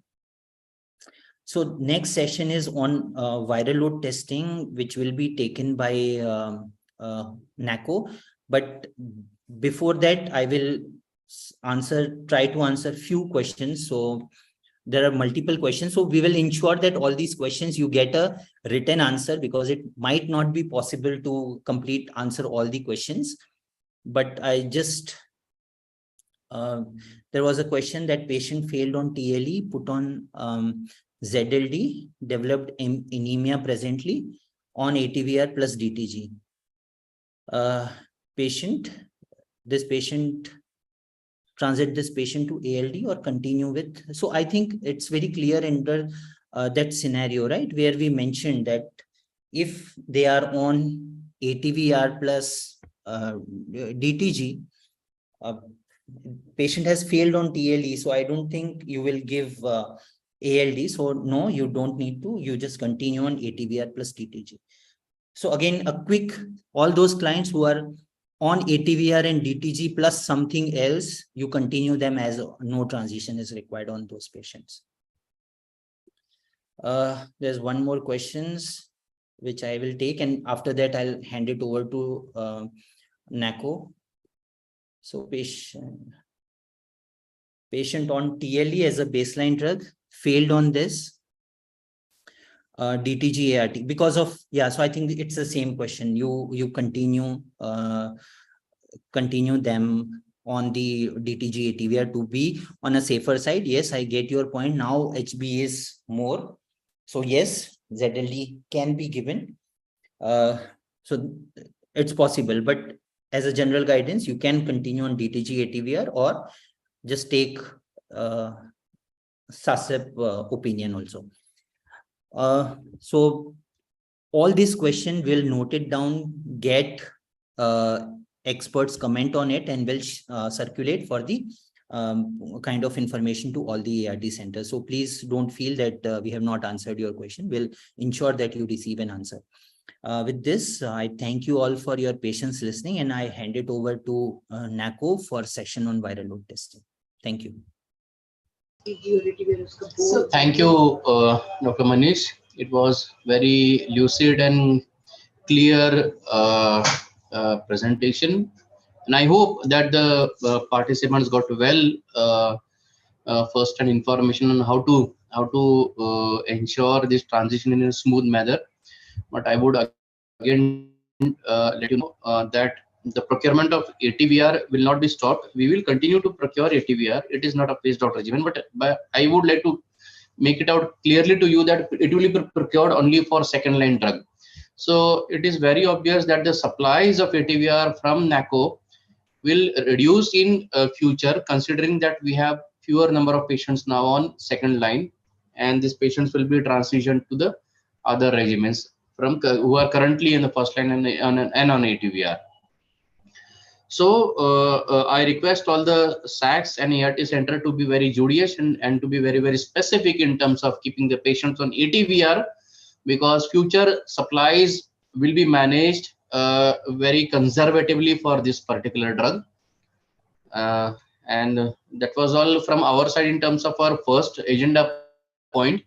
Speaker 3: So next session is on viral load testing, which will be taken by NACO. But before that, I will try to answer few questions. So there are multiple questions. So we will ensure that all these questions you get a written answer, because it might not be possible to answer all the questions. But I just, there was a question that patient failed on TLE, put on ZLD, developed anemia presently on ATVr plus DTG. This patient transit this patient to ALD or continue with. So I think it's very clear under that scenario, right, where we mentioned that if they are on ATVr plus DTG, patient has failed on TLE, so I don't think you will give ALD. So no, you don't need to. You just continue on ATVr plus DTG. So again, a quick, all those clients who are on ATVr and DTG plus something else, you continue them as no transition is required on those patients. There's one more questions which I will take, and after that I'll hand it over to NACO. So patient on TLE as a baseline drug failed on this DTG ART because of, yeah, so I think it's the same question. You continue them on the DTG ATVr to be on a safer side. Yes, I get your point. Now HB is more. So yes, ZLD can be given. So it's possible, but as a general guidance, you can continue on DTG ATVr or just take SACEP opinion also. So all these questions will note it down, get experts comment on it, and will circulate for the kind of information to all the ART centers. So please don't feel that we have not answered your question. We'll ensure that you receive an answer. With this, I thank you all for your patience listening, and I hand it over to NACO for session on viral load testing. Thank you.
Speaker 2: So thank you, Dr. Manish. It was very lucid and clear presentation, and I hope that the participants got well first-hand information on how to ensure this transition in a smooth manner. But I would again let you know that the procurement of ATVr will not be stopped. We will continue to procure ATVr. It is not a phased out regimen, but I would like to make it out clearly to you that it will be procured only for second line drug. So it is very obvious that the supplies of ATVr from NACO will reduce in future, considering that we have fewer number of patients now on second line, and these patients will be transitioned to the other regimens from who are currently in the first line and on ATVr. So I request all the SACs and ART center to be very judicious and to be very, very specific in terms of keeping the patients on ATVr, because future supplies will be managed very conservatively for this particular drug. And that was all from our side in terms of our first agenda point.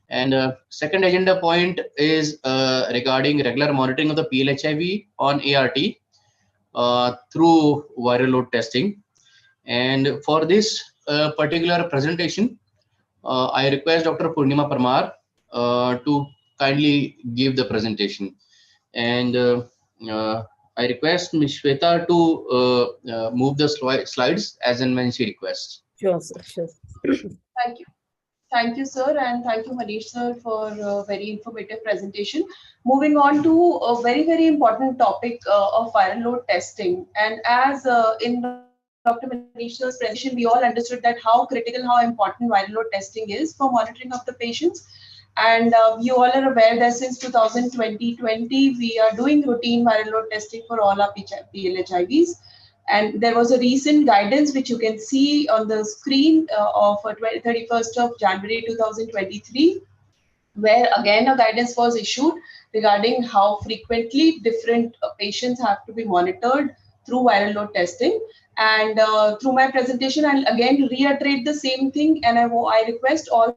Speaker 2: And second agenda point is regarding regular monitoring of the PLHIV on ART through viral load testing. And for this particular presentation, I request Dr. Purnima Parmar to kindly give the presentation. And I request Ms. Shweta to move the slides as and when she requests.
Speaker 1: Sure, sir. Sure.
Speaker 4: Thank you. Thank you, sir, and thank you, Manish, sir, for a very informative presentation. Moving on to a very, very important topic of viral load testing. And as in Dr. Manish's presentation, we all understood that how critical, how important viral load testing is for monitoring of the patients. And you all are aware that since 2020, we are doing routine viral load testing for all our PLHIVs. And there was a recent guidance which you can see on the screen of 31st of January 2023, where again a guidance was issued regarding how frequently different patients have to be monitored through viral load testing. And through my presentation, I'll again reiterate the same thing, and I request all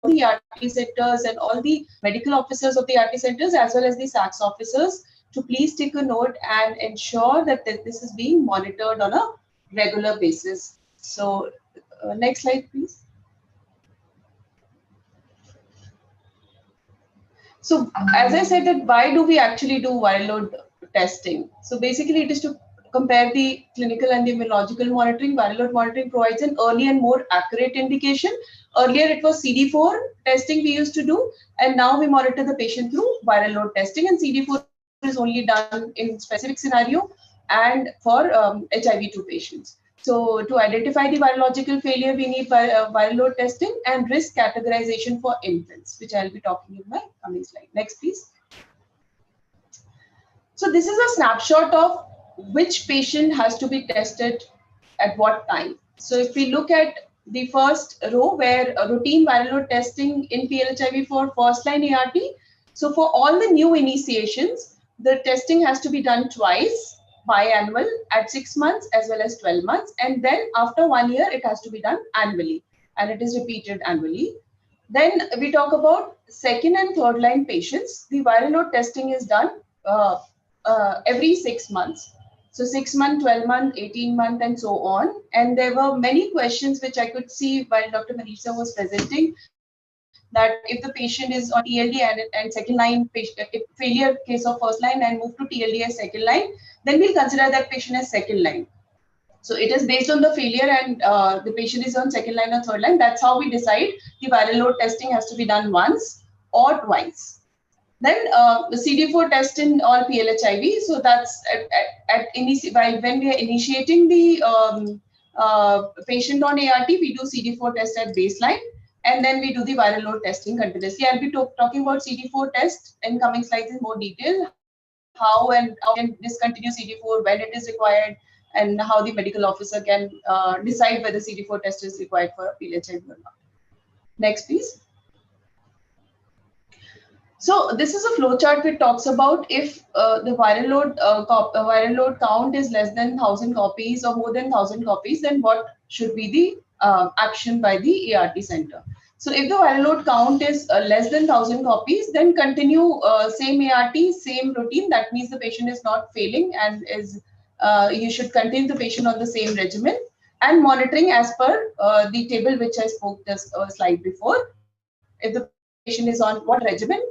Speaker 4: the RT centers and all the medical officers of the RT centers as well as the SACS officers to please take a note and ensure that this is being monitored on a regular basis. So next slide, please. So as I said, that why do we actually do viral load testing? So basically it is to compare the clinical and the immunological monitoring. Viral load monitoring provides an early and more accurate indication. Earlier it was CD4 testing we used to do, and now we monitor the patient through viral load testing, and CD4 is only done in specific scenario and for HIV-2 patients. So to identify the virological failure, we need viral load testing and risk categorization for infants, which I'll be talking in my coming slide. Next, please. So this is a snapshot of which patient has to be tested at what time. So if we look at the first row where routine viral load testing in PLHIV for first line ART. So for all the new initiations, the testing has to be done twice biannual at 6 months as well as 12 months. And then after 1 year, it has to be done annually, and it is repeated annually. Then we talk about second and third line patients. The viral load testing is done every 6 months. So 6 month, 12 month, 18 month, and so on. And there were many questions which I could see while Dr. Manish was presenting, that if the patient is on TLD and second line patient, if failure case of first line and move to TLD as second line, then we'll consider that patient as second line. So it is based on the failure and the patient is on second line or third line. That's how we decide the viral load testing has to be done once or twice. Then the CD4 test in all PLHIV. So that's when we are initiating the patient on ART, we do CD4 test at baseline, and then we do the viral load testing continuously. I'll be talking about CD4 test in coming slides in more detail, how can discontinue CD4, when it is required, and how the medical officer can decide whether CD4 test is required for a PLHIV or not. Next, please. So this is a flow chart which talks about if the viral load count is less than 1,000 copies or more than 1,000 copies, then what should be the action by the ART center. So if the viral load count is less than 1,000 copies, then continue same ART, same routine. That means the patient is not failing, and is you should continue the patient on the same regimen, and monitoring as per the table which I spoke just a slide before. If the patient is on what regimen,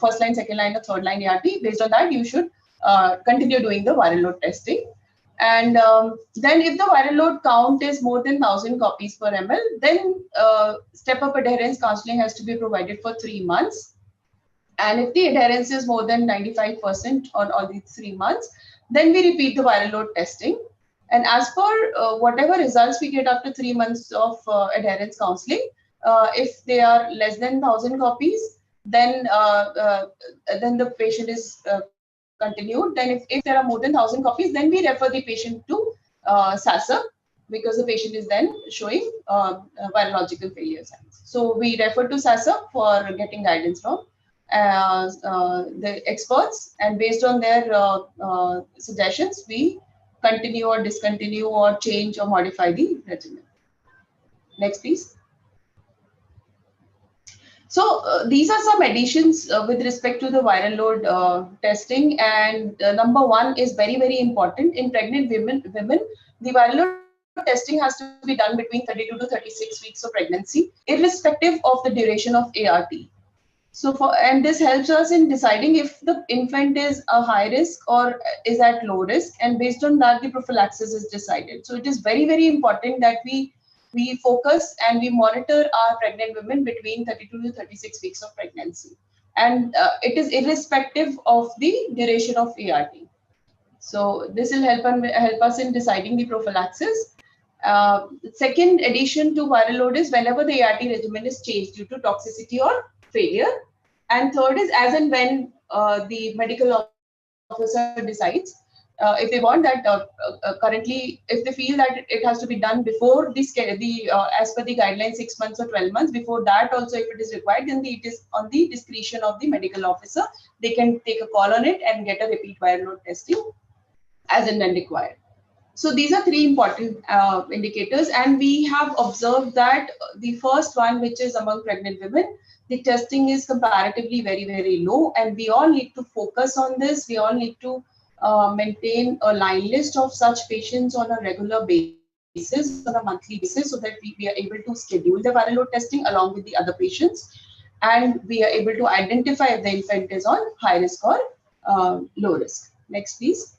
Speaker 4: first line, second line, or third line ART, based on that, you should continue doing the viral load testing. And then if the viral load count is more than 1,000 copies per ml, then step-up adherence counseling has to be provided for 3 months. And if the adherence is more than 95% on all these 3 months, then we repeat the viral load testing. And as per whatever results we get after 3 months of adherence counseling, if they are less than 1,000 copies, then the patient is continued. Then if there are more than 1,000 copies, then we refer the patient to SACEP, because the patient is then showing virological failure signs. So we refer to SACEP for getting guidance from the experts, and based on their suggestions, we continue or discontinue or change or modify the regimen. Next, please. So these are some additions with respect to the viral load testing, and number 1 is very, very important. In pregnant women, the viral load testing has to be done between 32 to 36 weeks of pregnancy, irrespective of the duration of ART. So and this helps us in deciding if the infant is a high risk or is at low risk, and based on that, the prophylaxis is decided. So it is very, very important that we focus and we monitor our pregnant women between 32 to 36 weeks of pregnancy. And it is irrespective of the duration of ART. So this will help us in deciding the prophylaxis. Second addition to viral load is whenever the ART regimen is changed due to toxicity or failure. And third is as and when the medical officer decides. If they want that, currently, if they feel that it has to be done before as per the guidelines 6 months or 12 months, before that also if it is required, then it is on the discretion of the medical officer. They can take a call on it and get a repeat viral load testing as and when required. So these are 3 important indicators, and we have observed that the first one, which is among pregnant women, the testing is comparatively very, very low, and we all need to focus on this. We all need to maintain a line list of such patients on a regular basis, on a monthly basis, so that we are able to schedule the viral load testing along with the other patients, and we are able to identify if the infant is on high risk or low risk. Next, please.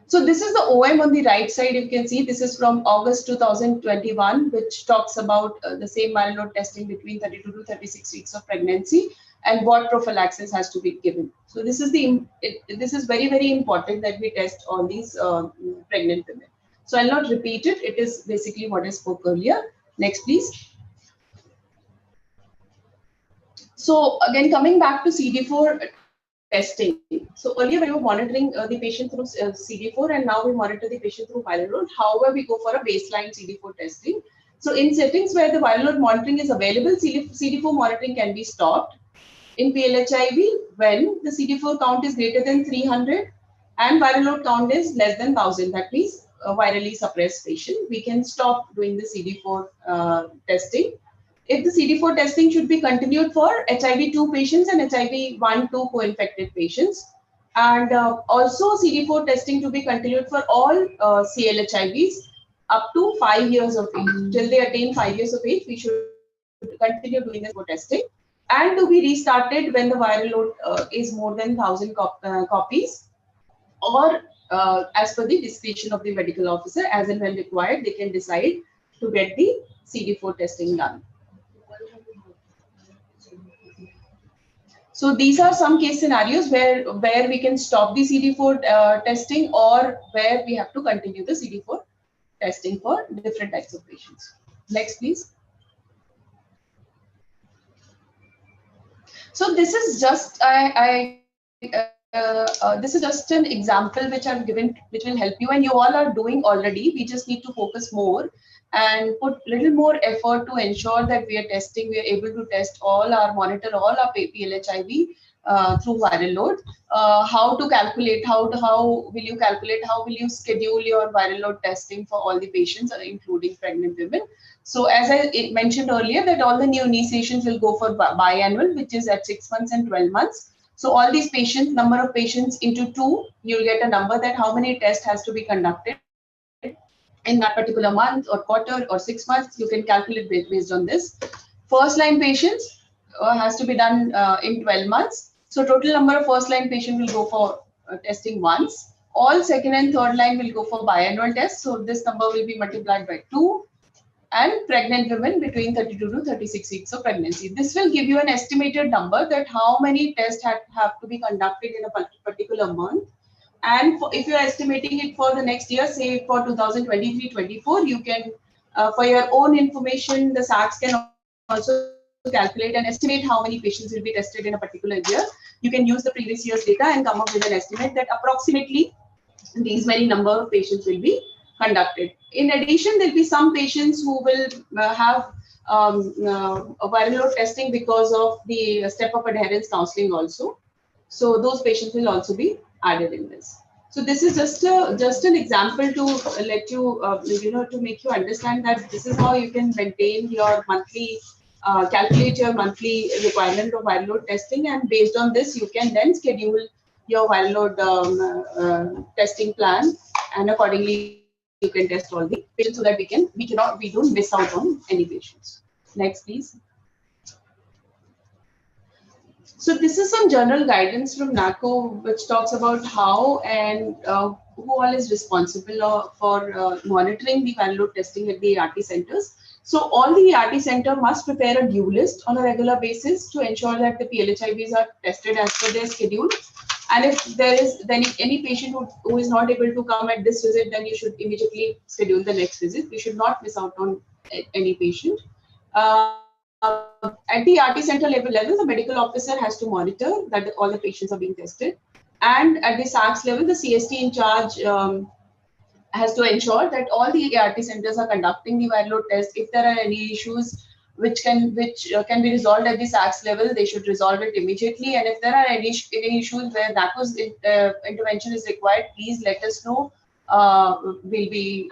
Speaker 4: So this is the OM on the right side. You can see this is from August 2021, which talks about the same viral load testing between 32 to 36 weeks of pregnancy, and what prophylaxis has to be given. So this is this is very, very important that we test all these pregnant women. So I'll not repeat it. It is basically what I spoke earlier. Next, please. So again, coming back to CD4 testing. So earlier we were monitoring the patient through CD4, and now we monitor the patient through viral load. However, we go for a baseline CD4 testing. So in settings where the viral load monitoring is available, CD4 monitoring can be stopped. In PLHIV, when the CD4 count is greater than 300, and viral load count is less than 1000, that means a virally suppressed patient, we can stop doing the CD4 testing. If the CD4 testing should be continued for HIV-2 patients and HIV-1-2 co-infected patients, and also CD4 testing to be continued for all CLHIVs up to 5 years of age. Till they attain 5 years of age, we should continue doing the testing, and to be restarted when the viral load is more than 1000 copies, or as per the discretion of the medical officer, as and when required, they can decide to get the CD4 testing done. So these are some case scenarios where we can stop the CD4 testing, or where we have to continue the CD4 testing for different types of patients. Next, please. So this is just this is just an example which I've given, which will help you, and you all are doing already. We just need to focus more and put little more effort to ensure that we are testing, we are able to test all our, monitor all our PLHIV through viral load. How to calculate, how will you calculate, how will you schedule your viral load testing for all the patients, including pregnant women. So as I mentioned earlier, that all the new initiations will go for biannual, which is at 6 months and 12 months. So all these patients, number of patients into 2, you'll get a number that how many tests has to be conducted in that particular month or quarter or 6 months. You can calculate based on this. First line patients has to be done in 12 months. So total number of first line patient will go for testing once. All second and third line will go for biannual tests. So this number will be multiplied by 2. And pregnant women between 32 to 36 weeks of pregnancy. This will give you an estimated number that how many tests have to be conducted in a particular month. And if you are estimating it for the next year, say for 2023-24, you can, for your own information, the SACEP can also calculate and estimate how many patients will be tested in a particular year. You can use the previous year's data and come up with an estimate that approximately these many number of patients will be conducted. In addition, there will be some patients who will have a viral load testing because of the step-up adherence counseling also. So those patients will also be added in this. So this is just an example to let you, to make you understand that this is how you can maintain your monthly, calculate your monthly requirement of viral load testing, and based on this, you can then schedule your viral load testing plan, and accordingly you can test all the patients so that we don't miss out on any patients. Next, please. So this is some general guidance from NACO, which talks about how and who all is responsible for monitoring the viral load testing at the ART centers. So all the ART center must prepare a due list on a regular basis to ensure that the PLHIVs are tested as per their schedule. And if there is any patient who is not able to come at this visit, then you should immediately schedule the next visit. You should not miss out on any patient. At the ART center level, the medical officer has to monitor that all the patients are being tested. And at the SACEP level, the CST in charge has to ensure that all the ART centers are conducting the viral load test. If there are any issues which can be resolved at the SACEP level, they should resolve it immediately. And if there are any issues where NACO's intervention is required, please let us know. We'll be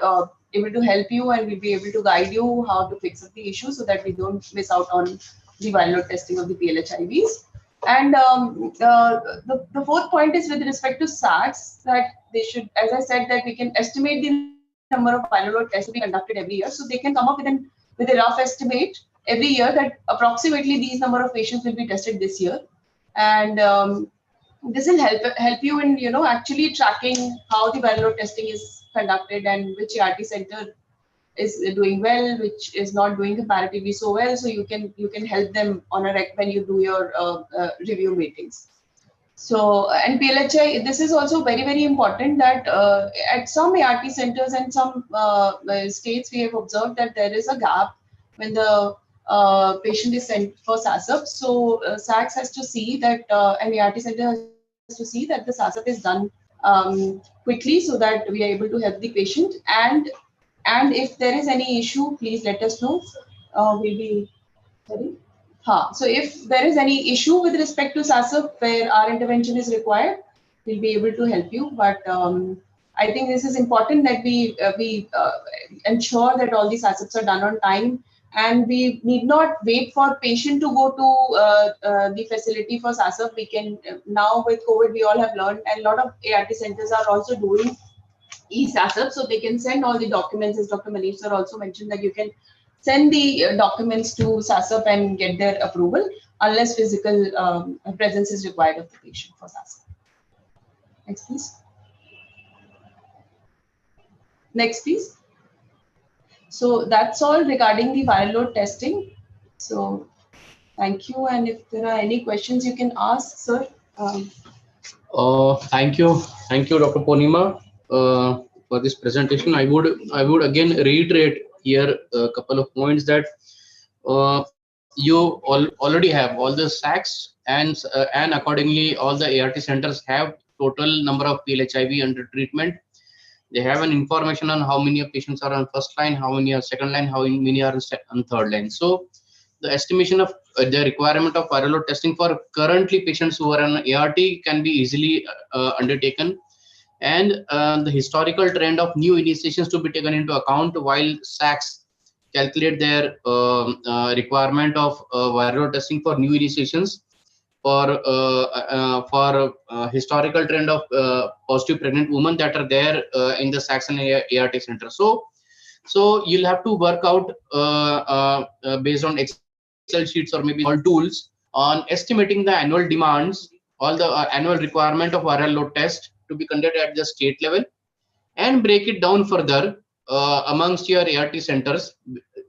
Speaker 4: able to help you, and we'll be able to guide you how to fix up the issue so that we don't miss out on the viral load testing of the PLHIVs. And the fourth point is with respect to SACEP, that they should, as I said, that we can estimate the number of viral load tests to be conducted every year. So they can come up with a rough estimate every year that approximately these number of patients will be tested this year. And this will help you in actually tracking how the viral load testing is conducted and which ART center is doing well, which is not doing comparatively so well. So you can help them on when you do your review meetings. So, and PLHI, this is also very, very important that at some ART centers and some states, we have observed that there is a gap when the patient is sent for SACEP. So SACEP has to see that, and ART center has to see that the SACEP is done quickly so that we are able to help the patient. And if there is any issue, please let us know. We'll be, sorry. So if there is any issue with respect to SACEP where our intervention is required, we'll be able to help you. But I think this is important that we ensure that all these SACEPs are done on time, and we need not wait for patient to go to the facility for SACEP. We can now with COVID, we all have learned, and a lot of ART centers are also doing e-SACEP, so they can send all the documents. As Dr. Manish sir also mentioned, that you can send the documents to SACEP and get their approval, unless physical presence is required of the patient for SACEP. Next, please. Next, please. So that's all regarding the viral load testing. So thank you. And if there are any questions, you can ask, sir.
Speaker 2: Thank you, Dr. Ponima, for this presentation. I would again reiterate here a couple of points that you already have all the SACs, and accordingly all the ART centers have total number of PLHIV under treatment. They have an information on how many patients are on first line, how many are second line, how many are on third line. So the estimation of the requirement of viral load testing for currently patients who are on ART can be easily undertaken, and the historical trend of new initiations to be taken into account while SACs calculate their requirement of viral load testing for new initiations for historical trend of positive pregnant women that are there in the SACs and ART center. So you'll have to work out based on Excel sheets or maybe all tools on estimating the annual demands, all the annual requirement of viral load test to be conducted at the state level, and break it down further amongst your ART centers.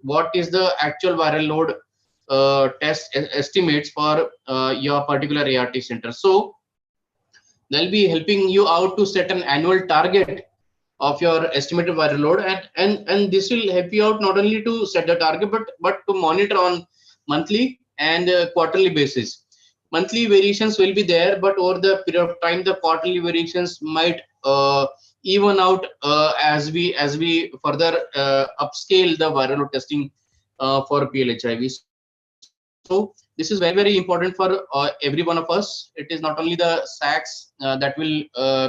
Speaker 2: What is the actual viral load test estimates for your particular ART center? So they'll be helping you out to set an annual target of your estimated viral load, and this will help you out not only to set the target but to monitor on monthly and quarterly basis. Monthly variations will be there, but over the period of time the quarterly variations might even out as we further upscale the viral load testing for PLHIV. So this is very, very important for every one of us. It is not only the SACs that will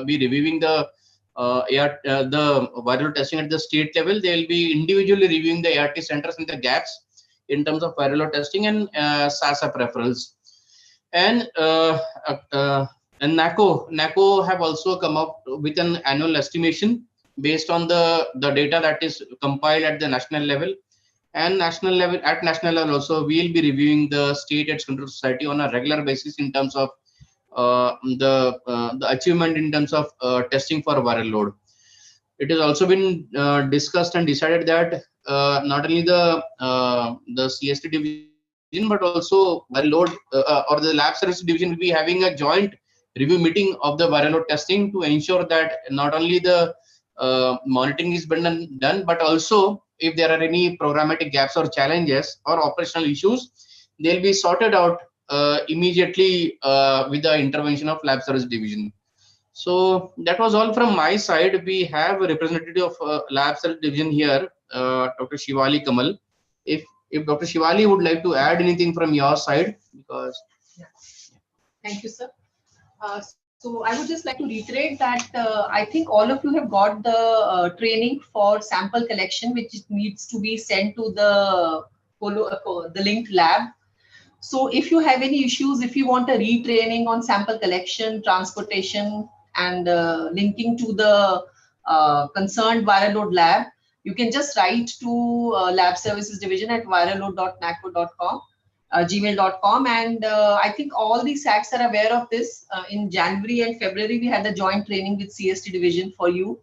Speaker 2: be reviewing the viral testing at the state level. They will be individually reviewing the ART centers and the gaps in terms of viral load testing and SACEP referrals. And NACO have also come up with an annual estimation based on the data that is compiled at the national level. And national level also, we will be reviewing the state AIDS control society on a regular basis in terms of the achievement in terms of testing for viral load. It has also been discussed and decided that not only the CST division but also viral load or the lab service division will be having a joint review meeting of the viral load testing to ensure that not only the monitoring is been done, but also if there are any programmatic gaps or challenges or operational issues, they'll be sorted out immediately with the intervention of lab service division. So that was all from my side. We have a representative of lab service division here, Dr. Shivali Kamal. If Dr. Shivali would like to add anything from your side, because
Speaker 4: Thank you, sir. So I would just like to reiterate that I think all of you have got the training for sample collection, which needs to be sent to the linked lab. So if you have any issues, if you want a retraining on sample collection, transportation, and linking to the concerned viral load lab, you can just write to lab services division at viralload.naco.com. gmail.com, and I think all the SACs are aware of this. In January and February, we had the joint training with CST division for you.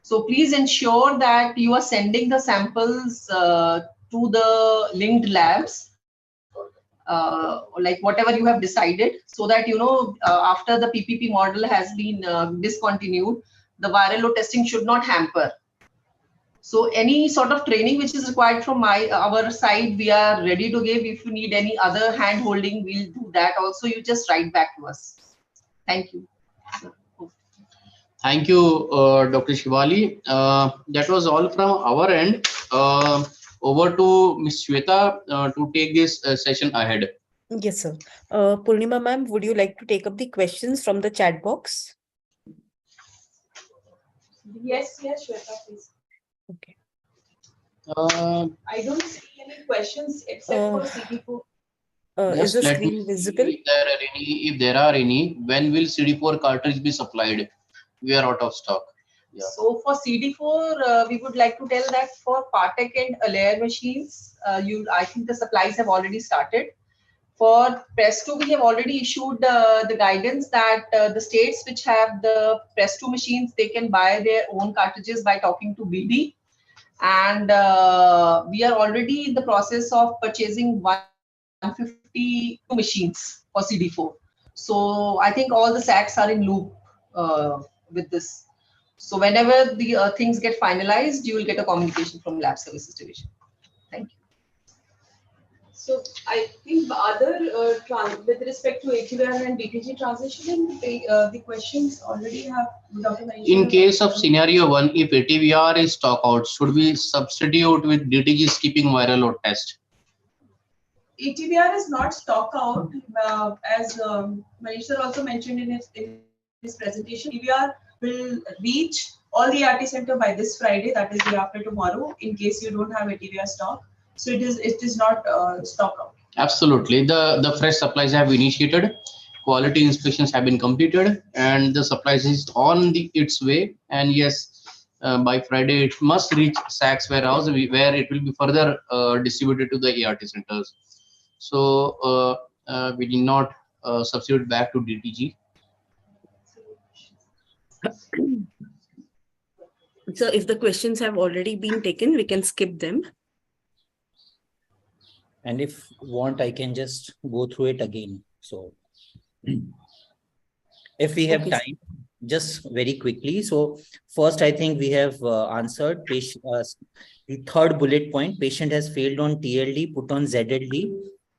Speaker 4: So please ensure that you are sending the samples to the linked labs, like whatever you have decided, so that after the PPP model has been discontinued, the viral load testing should not hamper. So any sort of training which is required from our side, we are ready to give. If you need any other hand holding, we'll do that also. You just write back to us. Thank you.
Speaker 2: Thank you, Dr. Shivali. That was all from our end. Over to Ms. Shweta to take this session ahead.
Speaker 1: Yes, sir. Purnima ma'am, would you like to take up the questions from the chat box?
Speaker 4: Yes, Shweta, please.
Speaker 1: Okay.
Speaker 4: I don't see any questions except for CD4.
Speaker 1: Is the
Speaker 2: Let me
Speaker 1: screen
Speaker 2: see
Speaker 1: visible?
Speaker 2: if there are any. If there are any, when will CD4 cartridge be supplied? We are out of stock. Yeah.
Speaker 4: So for CD4, we would like to tell that for Patek and Alair machines, I think the supplies have already started. For Presto, we have already issued the guidance that the states which have the Presto machines, they can buy their own cartridges by talking to BD. And we are already in the process of purchasing 152 machines for CD4. So I think all the SACs are in loop with this. So whenever the things get finalized, you will get a communication from Lab Services Division. Thank you. So I think with respect to ATVr and DTG transition, the questions already have Dr. Manish.
Speaker 2: In case of scenario 1, if ATVr is stock out, should we substitute with DTG skipping viral load test?
Speaker 4: ATVr is not stock out, as Manish sir also mentioned in his presentation. ATVr will reach all the ART center by this Friday, that is day after tomorrow, in case you don't have ATVr stock. So it is not stock out.
Speaker 2: Absolutely. The fresh supplies have initiated, quality inspections have been completed, and the supplies is on its way. And yes, by Friday it must reach SACS warehouse, where it will be further distributed to the ART centers. So we did not substitute back to DTG.
Speaker 1: So if the questions have already been taken, we can skip them.
Speaker 3: And if want, I can just go through it again. So if we have time, just very quickly. So first, I think we have answered the third bullet point. Patient has failed on TLD, put on ZLD,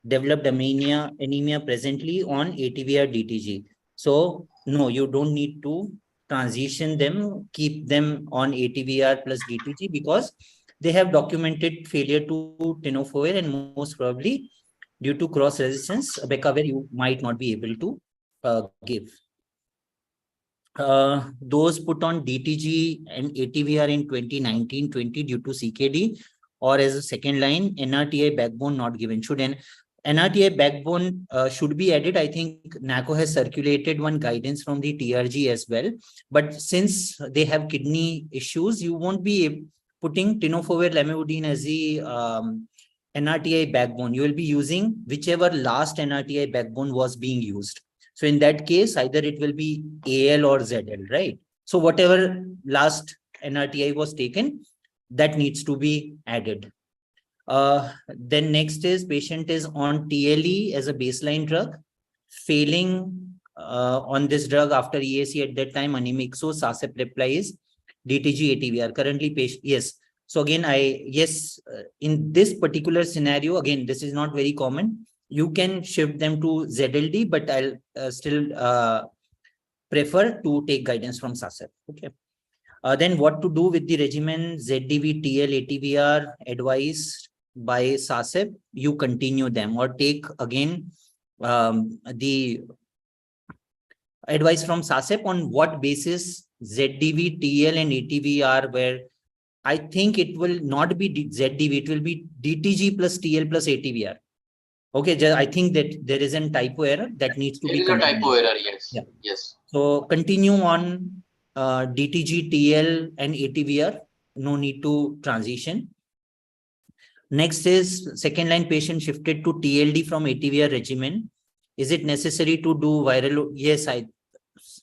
Speaker 3: developed anemia presently on ATVr DTG. So no, you don't need to transition them, keep them on ATVr plus DTG, because they have documented failure to tenofovir, and most probably due to cross resistance, becavir you might not be able to give. Those put on DTG and ATVr in 2019-20 due to CKD, or as a second line, NRTI backbone not given. Should an NRTI backbone should be added? I think NACO has circulated one guidance from the TRG as well. But since they have kidney issues, you won't be putting tenofovir lamivudine as the NRTI backbone. You will be using whichever last NRTI backbone was being used. So in that case, either it will be AL or ZL, right? So whatever last NRTI was taken, that needs to be added. Then next is patient is on TLE as a baseline drug, failing on this drug after EAC at that time, anemic. So SACEP reply is DTG ATVr. Currently patient, yes. So again, in this particular scenario, again, this is not very common. You can shift them to ZLD, but I'll still prefer to take guidance from SACEP. Okay. Then what to do with the regimen ZDV, TL, ATVr advised by SACEP? You continue them, or take again the advice from SACEP on what basis ZDV, TL, and ATVr, where I think it will not be ZDV, it will be DTG plus TL plus ATVr. Okay, I think that there is a typo error that needs to be
Speaker 2: continued. There is a typo error, yes.
Speaker 3: Yeah.
Speaker 2: Yes.
Speaker 3: So continue on DTG, TL, and ATVr. No need to transition. Next is second line patient shifted to TLD from ATVr regimen. Is it necessary to do viral? Yes,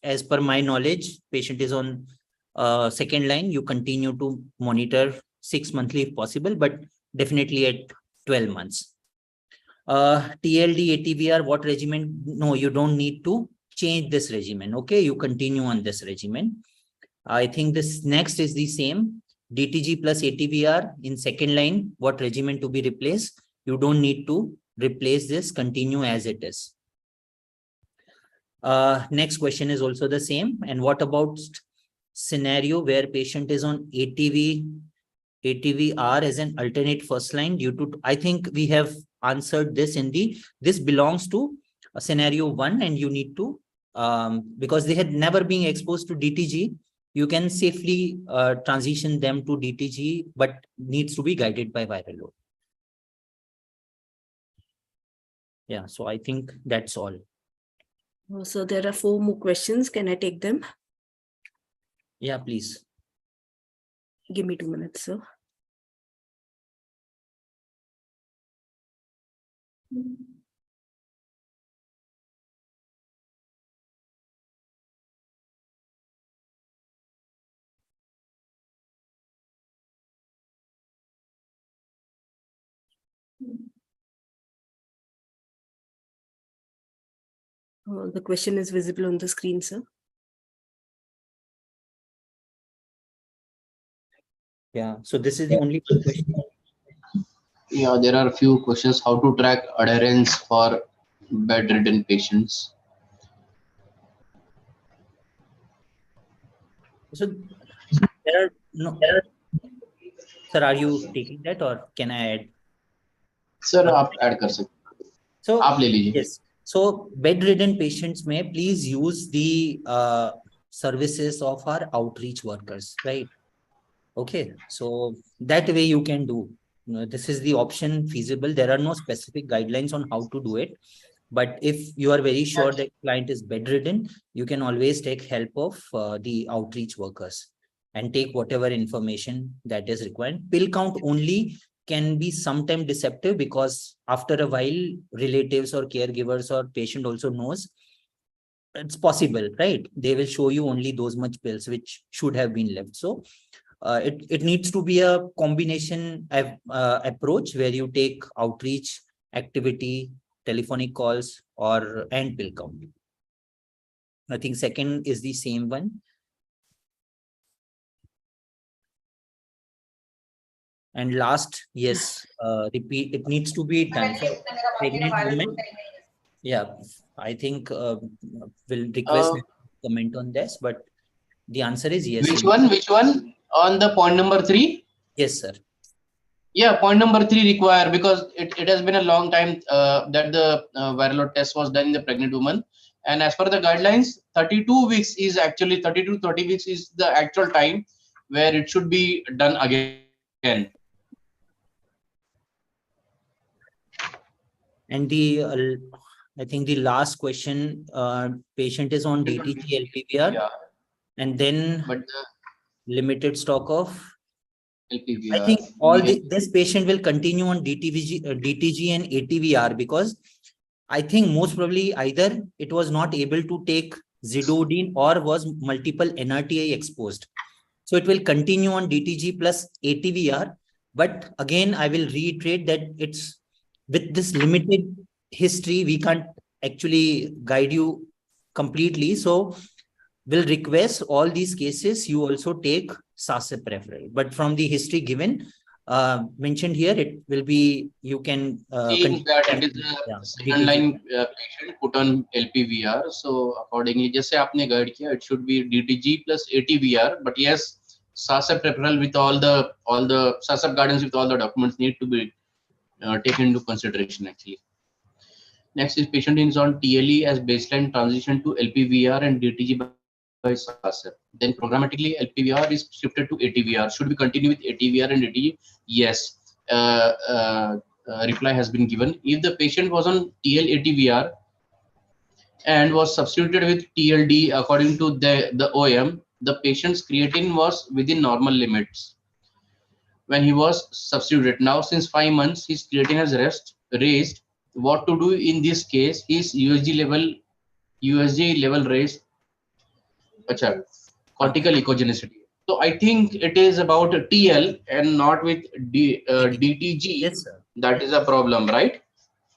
Speaker 3: as per my knowledge, patient is on second line. You continue to monitor 6 monthly if possible, but definitely at 12 months. TLD, ATVr, what regimen? No, you don't need to change this regimen. Okay, you continue on this regimen. I think this next is the same. DTG plus ATVr in second line, what regimen to be replaced? You don't need to replace this, continue as it is. Next question is also the same. And what about scenario where patient is on ATVr as an alternate first line due to, I think we have answered this in this belongs to scenario 1, and you need to, because they had never been exposed to DTG, you can safely transition them to DTG, but needs to be guided by viral load. Yeah, so I think that's all.
Speaker 1: So there are 4 more questions. Can I take them?
Speaker 3: Yeah, please.
Speaker 1: Give me 2 minutes, sir. The question is visible on the screen, sir.
Speaker 3: Yeah, so this is the only question.
Speaker 2: Yeah, there are a few questions. How to track adherence for bedridden patients?
Speaker 3: So there are no. Sir, are you taking that or can I add?
Speaker 2: Sir, आप add कर सकते हैं.
Speaker 3: So
Speaker 2: आप ले लीजिए.
Speaker 3: yes. So bedridden patients may please use the services of our outreach workers, right? Okay, so that way you can do. This is the option feasible. There are no specific guidelines on how to do it. But if you are very sure that client is bedridden, you can always take help of the outreach workers and take whatever information that is required. Pill count only can be sometimes deceptive because after a while, relatives or caregivers or patient also knows it's possible, right? They will show you only those much pills which should have been left. So it needs to be a combination approach where you take outreach activity, telephonic calls, and pill count. I think second is the same one. And last, yes, repeat. It needs to be done for pregnant women. Yeah, I think we'll request comment on this, but the answer is yes.
Speaker 2: Which one? Which one? On the point number 3?
Speaker 3: Yes, sir.
Speaker 2: Yeah, point number 3 require, because it has been a long time that the viral load test was done in the pregnant woman. And as per the guidelines, 32 weeks is actually 30 to 30 weeks is the actual time where it should be done again.
Speaker 3: And the I think the last question, patient is on DTG LPVR,
Speaker 2: Yeah.
Speaker 3: And then
Speaker 2: But
Speaker 3: limited stock of
Speaker 2: LPVR.
Speaker 3: I think all this patient will continue on DTG and ATVr, because I think most probably either it was not able to take zidodine or was multiple NRTI exposed. So it will continue on DTG plus ATVr. But again, I will reiterate that it's with this limited history, we can't actually guide you completely. So we'll request all these cases, you also take SACEP referral. But from the history given, mentioned here, it will be, you can
Speaker 2: seeing that it is a second line patient put on LPVR. So accordingly, जैसे आपने guide किया, it should be DTG plus ATVR. But yes, SACEP referral with all the SACEP guidance with all the documents need to be taken into consideration actually. Next is patient is on TLE as baseline transition to LPVR and DTG by SACEP. Then programmatically LPVR is shifted to ATVR. Should we continue with ATVR and DTG? Yes. Reply has been given. If the patient was on TL ATVR and was substituted with TLD according to the OM, the patient's creatine was within normal limits when he was substituted. Now since 5 months his creatine has raised. What to do in this case? His USG level raised. Acha, cortical echogenicity. So I think it is about TL and not with DTG.
Speaker 3: Yes, sir.
Speaker 2: That is a problem, right?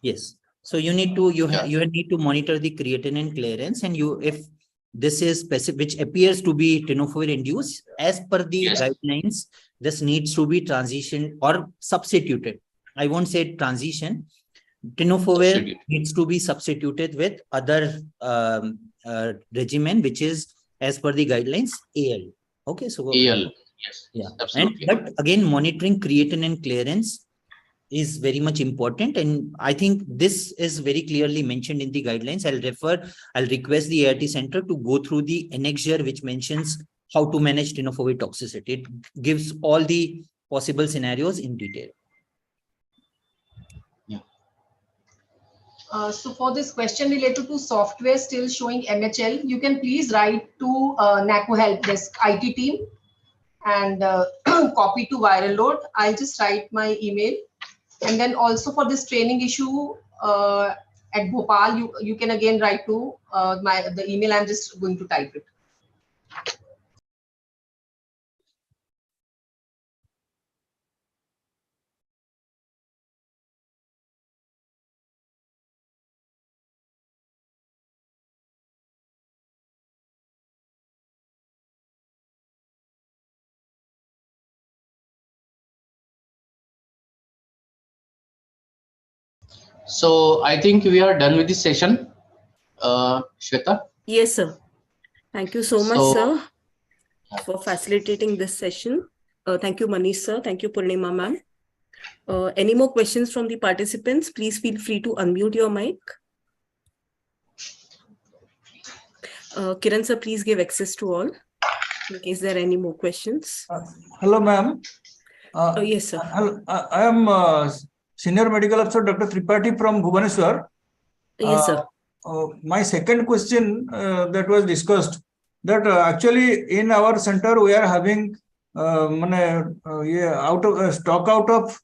Speaker 3: Yes. So you need to you need to monitor the creatinine clearance, and if this is specific, which appears to be tenofovir induced, as per the guidelines, this needs to be transitioned or substituted. I won't say transition. Tenofovir needs to be substituted with other regimen, which is as per the guidelines AL. Okay, so
Speaker 2: AL, yes,
Speaker 3: yeah,
Speaker 2: absolutely.
Speaker 3: But again, monitoring creatinine clearance is very much important, and I think this is very clearly mentioned in the guidelines. I'll request the ART center to go through the annexure which mentions how to manage tenofovir toxicity. It gives all the possible scenarios in detail.
Speaker 4: So for this question related to software still showing MHL, you can please write to NACO help desk IT team and copy to viral load. I'll just write my email. And then also for this training issue at Bhopal, you can again write to the email. I'm just going to type it.
Speaker 2: So I think we are done with this session. Shweta?
Speaker 1: Yes, sir. Thank you so much,
Speaker 2: So-
Speaker 1: sir, for facilitating this session. Thank you, Manish, sir. Thank you, Purnima, ma'am. Any more questions from the participants? Please feel free to unmute your mic. Kiran, sir, please give access to all in case there are any more questions.
Speaker 5: Hello, ma'am.
Speaker 1: Yes, sir.
Speaker 5: I am Senior Medical Officer Dr. Tripathi from Bhubaneswar.
Speaker 1: Yes, sir.
Speaker 5: My second question that was discussed, that actually in our center we are having stock out of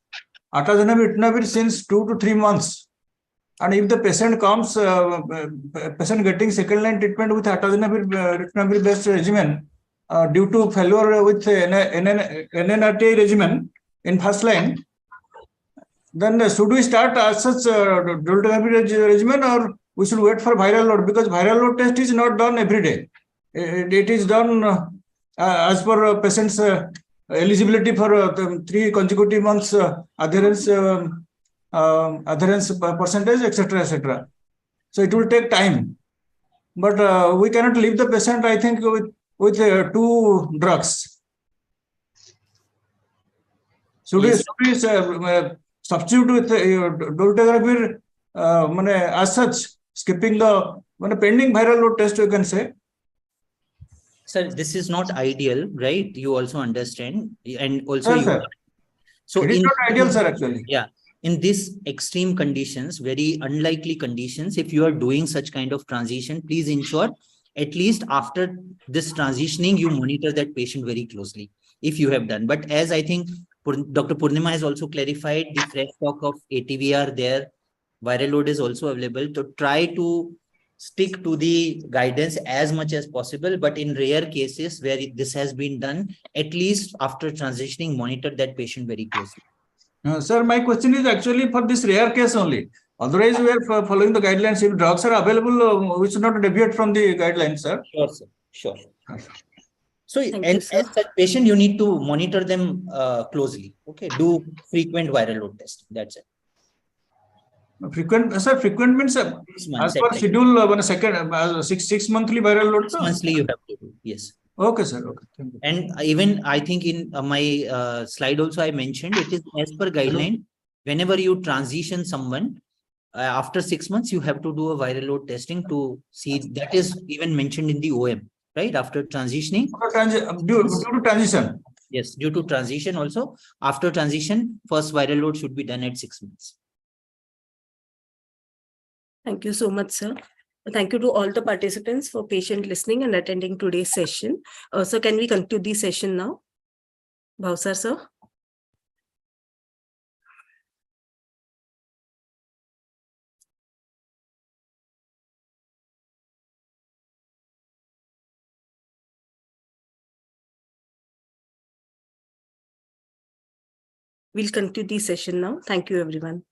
Speaker 5: atazanavir itnavir since 2 to 3 months. And if the patient comes, patient getting second line treatment with atazanavir based regimen due to failure with NNRT regimen in first line, then should we start as such dolutegravir regimen, or we should wait for viral load? Because viral load test is not done every day. It is done as per patient's eligibility for 3 consecutive months adherence percentage, etc., etc. So it will take time, but we cannot leave the patient, I think, with 2 drugs. Should we substitute with dolutegravir as such, skipping the pending viral load test, you can say?
Speaker 3: Sir, this is not ideal, right? You also understand, and also
Speaker 5: Yes, sir.
Speaker 3: So
Speaker 5: it is not ideal, sir, actually.
Speaker 3: Yeah, in these extreme conditions, very unlikely conditions, if you are doing such kind of transition, please ensure at least after this transitioning, you monitor that patient very closely, if you have done. But as I think Dr. Purnima has also clarified, the fresh stock of ATVr there, viral load is also available. To try to stick to the guidance as much as possible, but in rare cases where this has been done, at least after transitioning, monitor that patient very closely.
Speaker 5: Sir, my question is actually for this rare case only. Otherwise, we are following the guidelines. If drugs are available, we should not deviate from the guidelines, sir.
Speaker 3: Sure, sir. Sure. So,
Speaker 1: Thank
Speaker 3: and
Speaker 1: you, sir.
Speaker 3: as such patient, you need to monitor them closely. Okay, do frequent viral load testing. That's it.
Speaker 5: Frequent means
Speaker 3: 6 months.
Speaker 5: as per schedule, 6 monthly viral load.
Speaker 3: 6 monthly you have to do. Yes.
Speaker 5: Okay, sir. Okay. Thank you.
Speaker 3: And even I think in my slide also I mentioned, it is as per guideline. Whenever you transition someone, after 6 months, you have to do a viral load testing to see. That is even mentioned in the OM, right? After transitioning.
Speaker 5: Due to transition.
Speaker 3: Yes, due to transition also. After transition, first viral load should be done at 6 months.
Speaker 1: Thank you so much, sir. Thank you to all the participants for patient listening and attending today's session. So can we conclude the session now? Bhavsar, sir. We'll conclude the session now. Thank you, everyone.